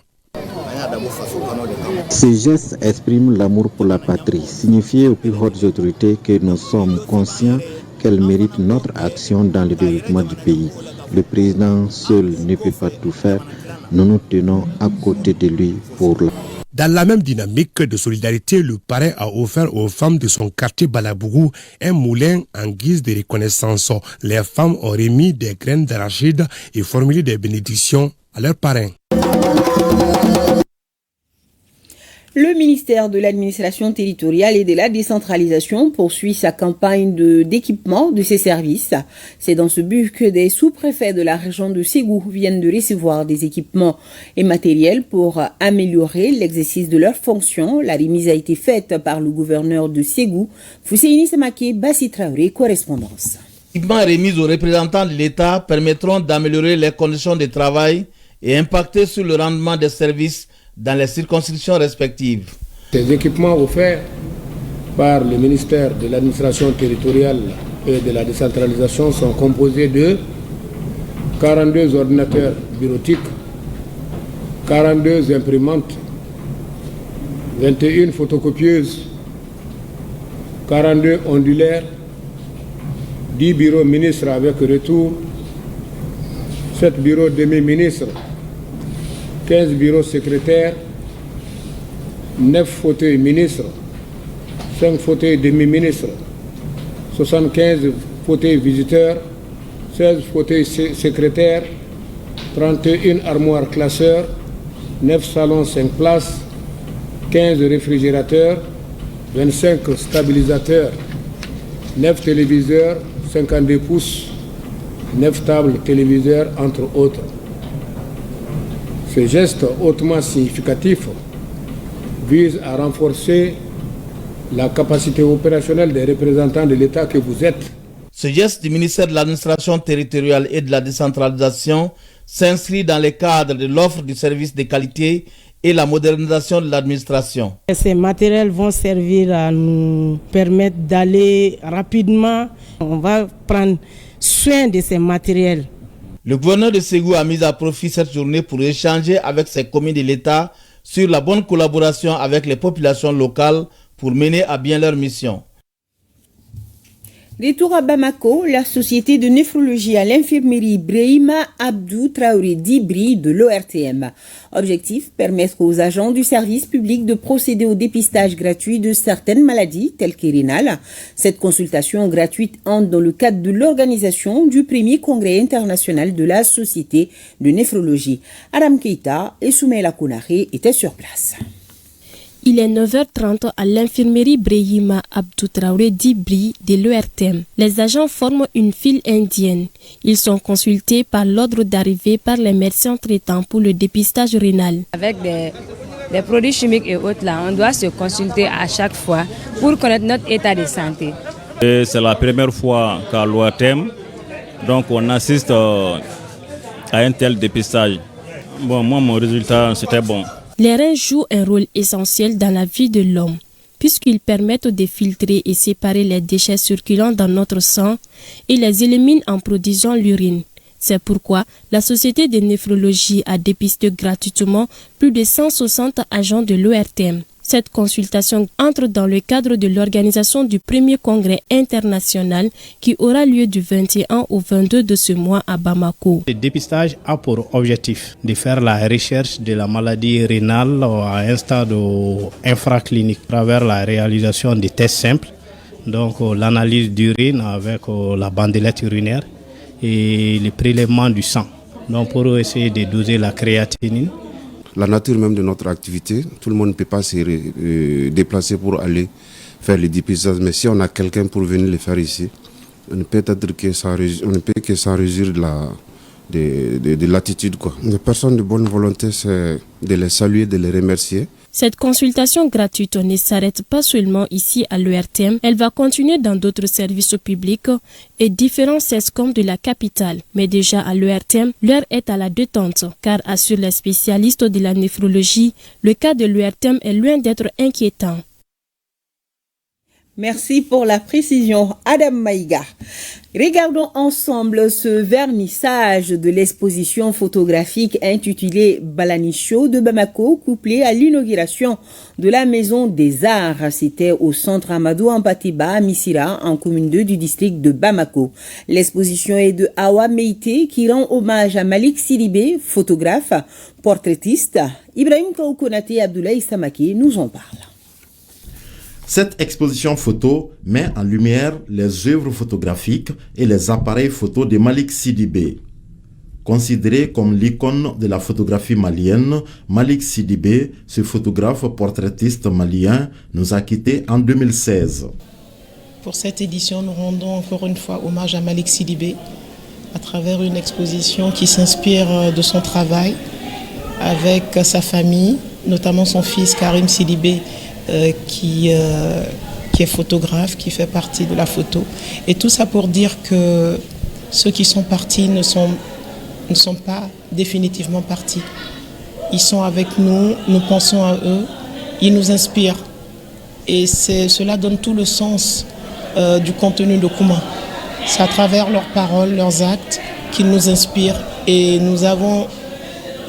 Ce geste exprime l'amour pour la patrie, signifié aux plus hautes autorités que nous sommes conscients qu'elle mérite notre action dans le développement du pays. Le président seul ne peut pas tout faire. Nous nous tenons à côté de lui pour la... Dans la même dynamique de solidarité, le parrain a offert aux femmes de son quartier Balabougou un moulin en guise de reconnaissance. Les femmes ont remis des graines d'arachide et formulé des bénédictions à leurs parrains. Le ministère de l'administration territoriale et de la décentralisation poursuit sa campagne d'équipement de ses services. C'est dans ce but que des sous-préfets de la région de Ségou viennent de recevoir des équipements et matériels pour améliorer l'exercice de leurs fonctions. La remise a été faite par le gouverneur de Ségou, Fousseini Semaké Bassi Traoré, correspondance. Les équipements remis aux représentants de l'État permettront d'améliorer les conditions de travail et impacter sur le rendement des services dans les circonscriptions respectives. Ces équipements offerts par le ministère de l'administration territoriale et de la décentralisation sont composés de 42 ordinateurs bureautiques, 42 imprimantes, 21 photocopieuses, 42 ondulaires, 10 bureaux ministres avec retour, 7 bureaux demi-ministres, 15 bureaux secrétaires, 9 fauteuils ministres, 5 fauteuils demi-ministres, 75 fauteuils visiteurs, 16 fauteuils secrétaires, 31 armoires classeurs, 9 salons 5 places, 15 réfrigérateurs, 25 stabilisateurs, 9 téléviseurs 52 pouces, 9 tables téléviseurs, entre autres. Ce geste hautement significatif vise à renforcer la capacité opérationnelle des représentants de l'État que vous êtes. Ce geste du ministère de l'administration territoriale et de la décentralisation s'inscrit dans le cadre de l'offre du service de qualité et la modernisation de l'administration. Ces matériels vont servir à nous permettre d'aller rapidement. On va prendre soin de ces matériels. Le gouverneur de Ségou a mis à profit cette journée pour échanger avec ses commis de l'État sur la bonne collaboration avec les populations locales pour mener à bien leur mission. Retour à Bamako, la société de néphrologie à l'infirmerie Brahima Abdou Traoré Dibri de l'ORTM. Objectif, permettre aux agents du service public de procéder au dépistage gratuit de certaines maladies telles que rénales. Cette consultation gratuite entre dans le cadre de l'organisation du premier congrès international de la société de néphrologie. Aram Keita et Soumaïla Kounaré étaient sur place. Il est 9h30 à l'infirmerie Brahima Abdou Traoré Dibri de l'ORTM. Les agents forment une file indienne. Ils sont consultés par l'ordre d'arrivée par les médecins traitants pour le dépistage rénal. Avec des produits chimiques et autres là, on doit se consulter à chaque fois pour connaître notre état de santé. C'est la première fois qu'à l'ORTM, donc on assiste à un tel dépistage. Bon, moi mon résultat c'était bon. Les reins jouent un rôle essentiel dans la vie de l'homme, puisqu'ils permettent de filtrer et séparer les déchets circulant dans notre sang et les éliminent en produisant l'urine. C'est pourquoi la Société de néphrologie a dépisté gratuitement plus de 160 agents de l'ORTM. Cette consultation entre dans le cadre de l'organisation du premier congrès international qui aura lieu du 21 au 22 de ce mois à Bamako. Le dépistage a pour objectif de faire la recherche de la maladie rénale à un stade infraclinique à travers la réalisation de tests simples, donc l'analyse d'urine avec la bandelette urinaire et le prélèvement du sang, donc pour essayer de doser la créatinine. La nature même de notre activité, tout le monde ne peut pas se déplacer pour aller faire le dépistage, mais si on a quelqu'un pour venir le faire ici, on ne peut que s'en réjouir de l'attitude. Les personnes de bonne volonté, c'est de les saluer, de les remercier. Cette consultation gratuite ne s'arrête pas seulement ici à l'ORTM, elle va continuer dans d'autres services publics et différents CESCOM de la capitale. Mais déjà à l'ORTM, l'heure est à la détente, car assurent les spécialistes de la néphrologie, le cas de l'ORTM est loin d'être inquiétant. Merci pour la précision, Adam Maïga. Regardons ensemble ce vernissage de l'exposition photographique intitulée Balani Show de Bamako, couplé à l'inauguration de la Maison des Arts. C'était au centre Amadou Ampatiba à Missira, en commune 2 du district de Bamako. L'exposition est de Awa Meite qui rend hommage à Malik Sidibé, photographe, portraitiste. Ibrahim Koukonate et Abdoulaye Samake nous en parlent. Cette exposition photo met en lumière les œuvres photographiques et les appareils photos de Malik Sidibé. Considéré comme l'icône de la photographie malienne, Malik Sidibé, ce photographe portraitiste malien, nous a quittés en 2016. Pour cette édition, nous rendons encore une fois hommage à Malik Sidibé à travers une exposition qui s'inspire de son travail avec sa famille, notamment son fils Karim Sidibé, qui qui est photographe, qui fait partie de la photo. Et tout ça pour dire que ceux qui sont partis ne sont pas définitivement partis. Ils sont avec nous, nous pensons à eux, ils nous inspirent. Et cela donne tout le sens du contenu de Kuma. C'est à travers leurs paroles, leurs actes qu'ils nous inspirent. Et nous avons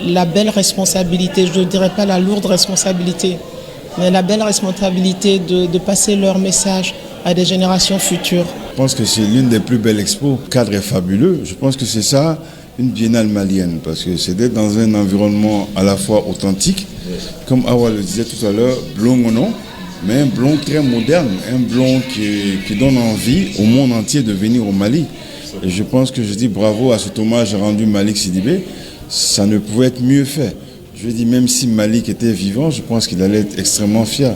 la belle responsabilité, je ne dirais pas la lourde responsabilité, mais la belle responsabilité de passer leur message à des générations futures. Je pense que c'est l'une des plus belles expos. Le cadre est fabuleux. Je pense que c'est ça, une biennale malienne, parce que c'est d'être dans un environnement à la fois authentique, comme Awa le disait tout à l'heure, blond ou non, mais un blond très moderne, un blond qui donne envie au monde entier de venir au Mali. Et je pense que je dis bravo à cet hommage rendu Malik Sidibé. Ça ne pouvait être mieux fait. Je dis, même si Malik était vivant, je pense qu'il allait être extrêmement fier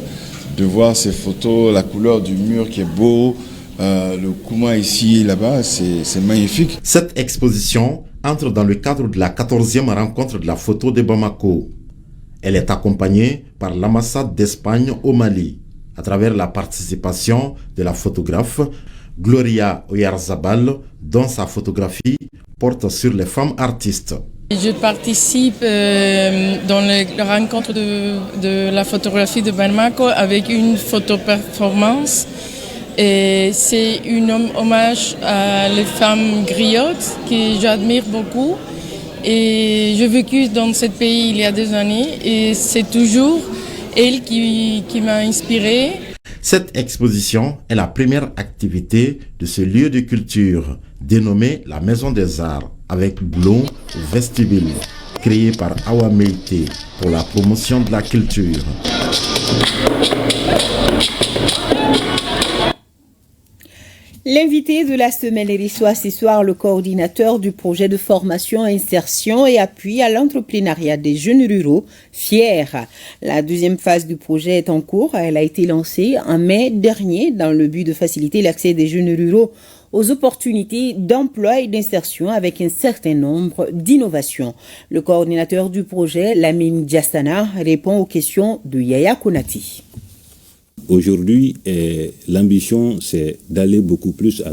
de voir ces photos, la couleur du mur qui est beau, le Kuma ici et là-bas, c'est magnifique. Cette exposition entre dans le cadre de la 14e rencontre de la photo de Bamako. Elle est accompagnée par l'ambassade d'Espagne au Mali, à travers la participation de la photographe Gloria Oyarzabal, dont sa photographie porte sur les femmes artistes. Je participe dans la rencontre de la photographie de Bamako avec une photo-performance. C'est un hommage à les femmes griottes que j'admire beaucoup. Et j'ai vécu dans ce pays il y a des années et c'est toujours elle qui m'a inspirée. Cette exposition est la première activité de ce lieu de culture dénommé la Maison des Arts avec Blond Vestibule, créé par Awa Meïté pour la promotion de la culture. L'invité de la semaine reçoit ce soir le coordinateur du projet de formation, insertion et appui à l'entrepreneuriat des jeunes ruraux, FIER. La deuxième phase du projet est en cours. Elle a été lancée en mai dernier dans le but de faciliter l'accès des jeunes ruraux aux opportunités d'emploi et d'insertion avec un certain nombre d'innovations. Le coordinateur du projet, Lamine Diastana, répond aux questions de Yaya Konati. Aujourd'hui, l'ambition, c'est d'aller beaucoup plus à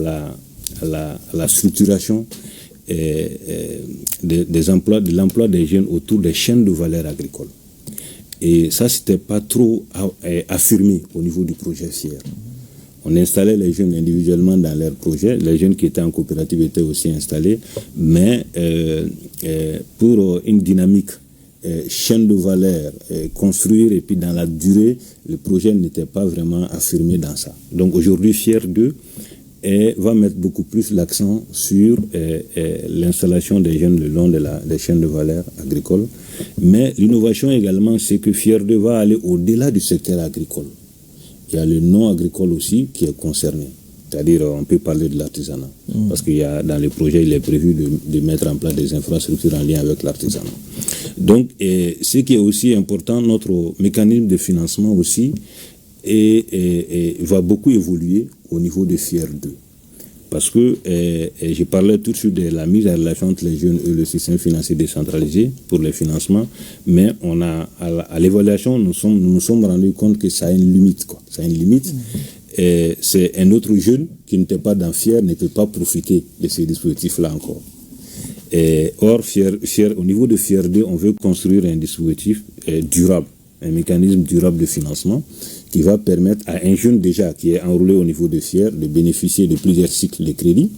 la structuration des emplois, de l'emploi des jeunes autour des chaînes de valeur agricole. Et ça, c'était pas trop affirmé au niveau du projet FIER. On installait les jeunes individuellement dans leurs projets. Les jeunes qui étaient en coopérative étaient aussi installés, mais pour une dynamique chaîne de valeur, construire et puis dans la durée, le projet n'était pas vraiment affirmé dans ça. Donc aujourd'hui, FIER 2 va mettre beaucoup plus l'accent sur l'installation des jeunes le long des chaînes de valeur agricoles. Mais l'innovation également, c'est que FIER 2 va aller au-delà du secteur agricole. Il y a le non agricole aussi qui est concerné. C'est-à-dire, on peut parler de l'artisanat. Parce qu'il y a, dans le projet, il est prévu de mettre en place des infrastructures en lien avec l'artisanat. Donc, ce qui est aussi important, notre mécanisme de financement aussi va beaucoup évoluer au niveau de FIER 2. Parce que je parlais tout de suite de la mise en relation entre les jeunes et le système financier décentralisé pour les financements, mais à l'évaluation, nous nous sommes rendus compte que ça a une limite. Ça a une limite. Et c'est un autre jeune qui n'était pas dans FIER ne peut pas profiter de ces dispositifs-là encore. Or, au niveau de FIER 2, on veut construire un dispositif durable, un mécanisme durable de financement qui va permettre à un jeune déjà qui est enrôlé au niveau de FIER de bénéficier de plusieurs cycles de crédit,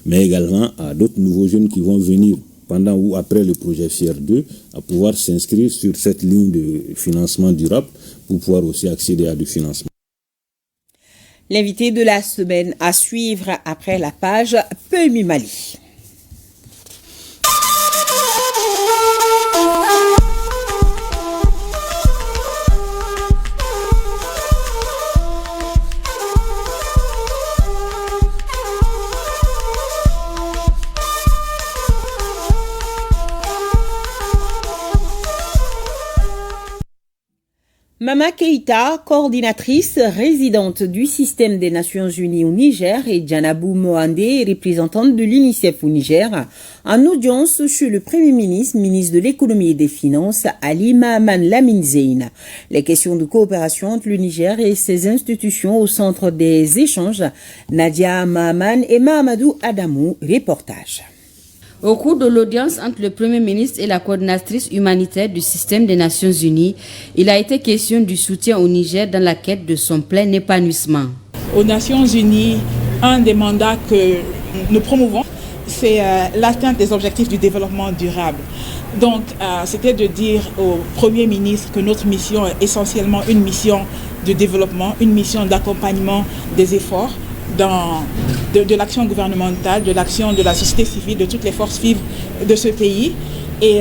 mais également à d'autres nouveaux jeunes qui vont venir pendant ou après le projet FIER 2 à pouvoir s'inscrire sur cette ligne de financement durable pour pouvoir aussi accéder à du financement. L'invité de la semaine à suivre après la page PMU Mali. Mama Keïta, coordinatrice résidente du système des Nations Unies au Niger, et Djanabou Mohandé, représentante de l'UNICEF au Niger, en audience chez le Premier ministre, ministre de l'économie et des finances, Ali Mahaman Lamine Zeine. Les questions de coopération entre le Niger et ses institutions au centre des échanges. Nadia Mahaman et Mahamadou Adamou, reportage. Au cours de l'audience entre le Premier ministre et la coordinatrice humanitaire du système des Nations Unies, il a été question du soutien au Niger dans la quête de son plein épanouissement. Aux Nations Unies, un des mandats que nous promouvons, c'est l'atteinte des objectifs du développement durable. Donc, c'était de dire au Premier ministre que notre mission est essentiellement une mission de développement, une mission d'accompagnement des efforts de l'action gouvernementale, de l'action de la société civile, de toutes les forces vives de ce pays, et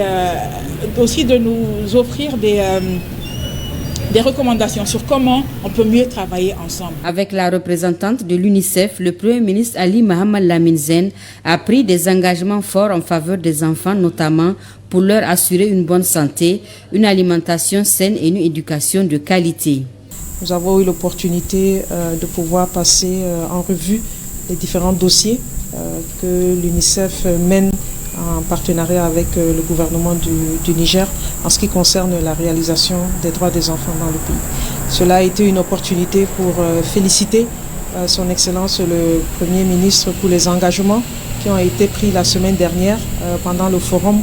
aussi de nous offrir des recommandations sur comment on peut mieux travailler ensemble. Avec la représentante de l'UNICEF, le Premier ministre Ali Mahaman Lamine Zeine a pris des engagements forts en faveur des enfants, notamment pour leur assurer une bonne santé, une alimentation saine et une éducation de qualité. Nous avons eu l'opportunité de pouvoir passer en revue les différents dossiers que l'UNICEF mène en partenariat avec le gouvernement du Niger en ce qui concerne la réalisation des droits des enfants dans le pays. Cela a été une opportunité pour féliciter son Excellence le Premier ministre pour les engagements qui ont été pris la semaine dernière pendant le forum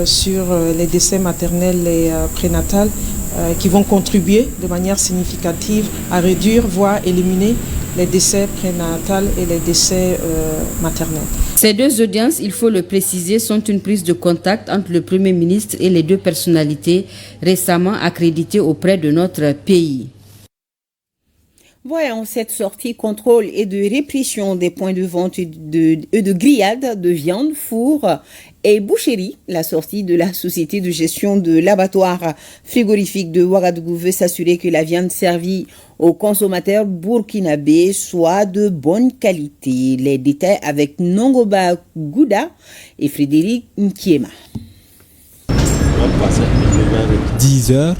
sur les décès maternels et prénatals qui vont contribuer de manière significative à réduire, voire éliminer les décès prénatals et les décès maternels. Ces deux audiences, il faut le préciser, sont une prise de contact entre le Premier ministre et les deux personnalités récemment accréditées auprès de notre pays. Voyons cette sortie contrôle et de répression des points de vente et de grillades de viande, four et boucherie. La sortie de la société de gestion de l'abattoir frigorifique de Ouagadougou veut s'assurer que la viande servie aux consommateurs burkinabés soit de bonne qualité. Les détails avec Nongoba Gouda et Frédéric Nkiema. 10 heures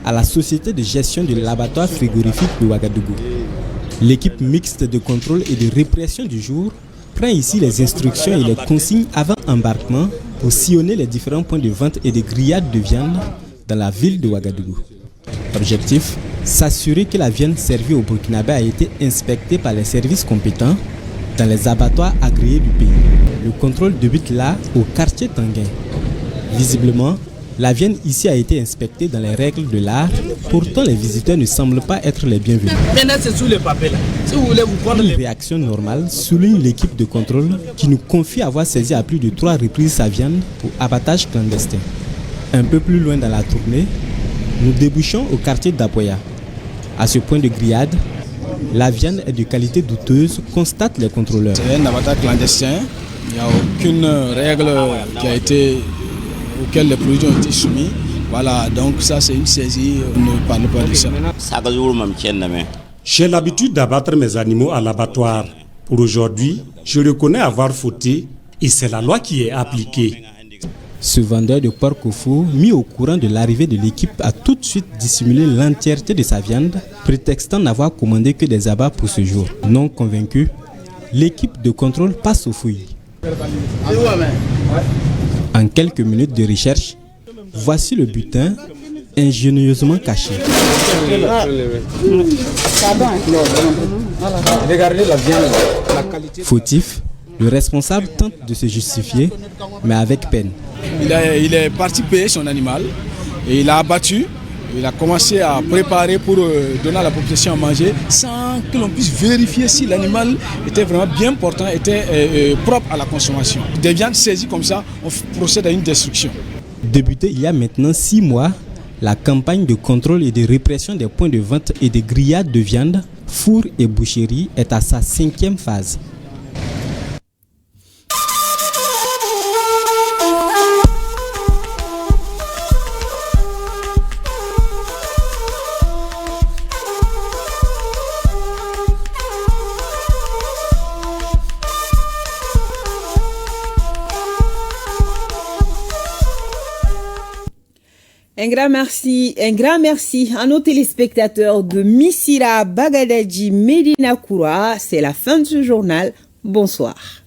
à la société de gestion de l'abattoir frigorifique de Ouagadougou. L'équipe mixte de contrôle et de répression du jour prend ici les instructions et les consignes avant embarquement pour sillonner les différents points de vente et de grillades de viande dans la ville de Ouagadougou. Objectif, s'assurer que la viande servie au Burkinabé a été inspectée par les services compétents dans les abattoirs agréés du pays. Le contrôle débute là, au quartier Tanguin. Visiblement, la viande ici a été inspectée dans les règles de l'art, pourtant les visiteurs ne semblent pas être les bienvenus. Maintenant c'est sous les papiers là. Si vous voulez vous prendre Une réaction normale souligne l'équipe de contrôle qui nous confie avoir saisi à plus de 3 reprises sa viande pour abattage clandestin. Un peu plus loin dans la tournée, nous débouchons au quartier d'Apoya. À ce point de grillade, la viande est de qualité douteuse, constatent les contrôleurs. C'est un abattage clandestin, il n'y a aucune règle qui a été auxquels les produits ont été soumis. Voilà, donc ça c'est une saisie, on ne parle pas de ça. J'ai l'habitude d'abattre mes animaux à l'abattoir. Pour aujourd'hui, je reconnais avoir fauté et c'est la loi qui est appliquée. Ce vendeur de porc au four, mis au courant de l'arrivée de l'équipe, a tout de suite dissimulé l'entièreté de sa viande, prétextant n'avoir commandé que des abats pour ce jour. Non convaincu, l'équipe de contrôle passe aux fouilles. En quelques minutes de recherche, voici le butin ingénieusement caché. Regardez la viande, la qualité. Fautif, le responsable tente de se justifier, mais avec peine. Il est parti payer son animal et il a abattu. Il a commencé à préparer pour donner à la population à manger sans que l'on puisse vérifier si l'animal était vraiment bien portant, était propre à la consommation. Des viandes saisies comme ça, on procède à une destruction. Débutée il y a maintenant 6 mois, la campagne de contrôle et de répression des points de vente et de grillades de viande, four et boucherie est à sa 5e phase. Un grand merci à nos téléspectateurs de Missira, Bagadaji, Medina Koura. C'est la fin de ce journal. Bonsoir.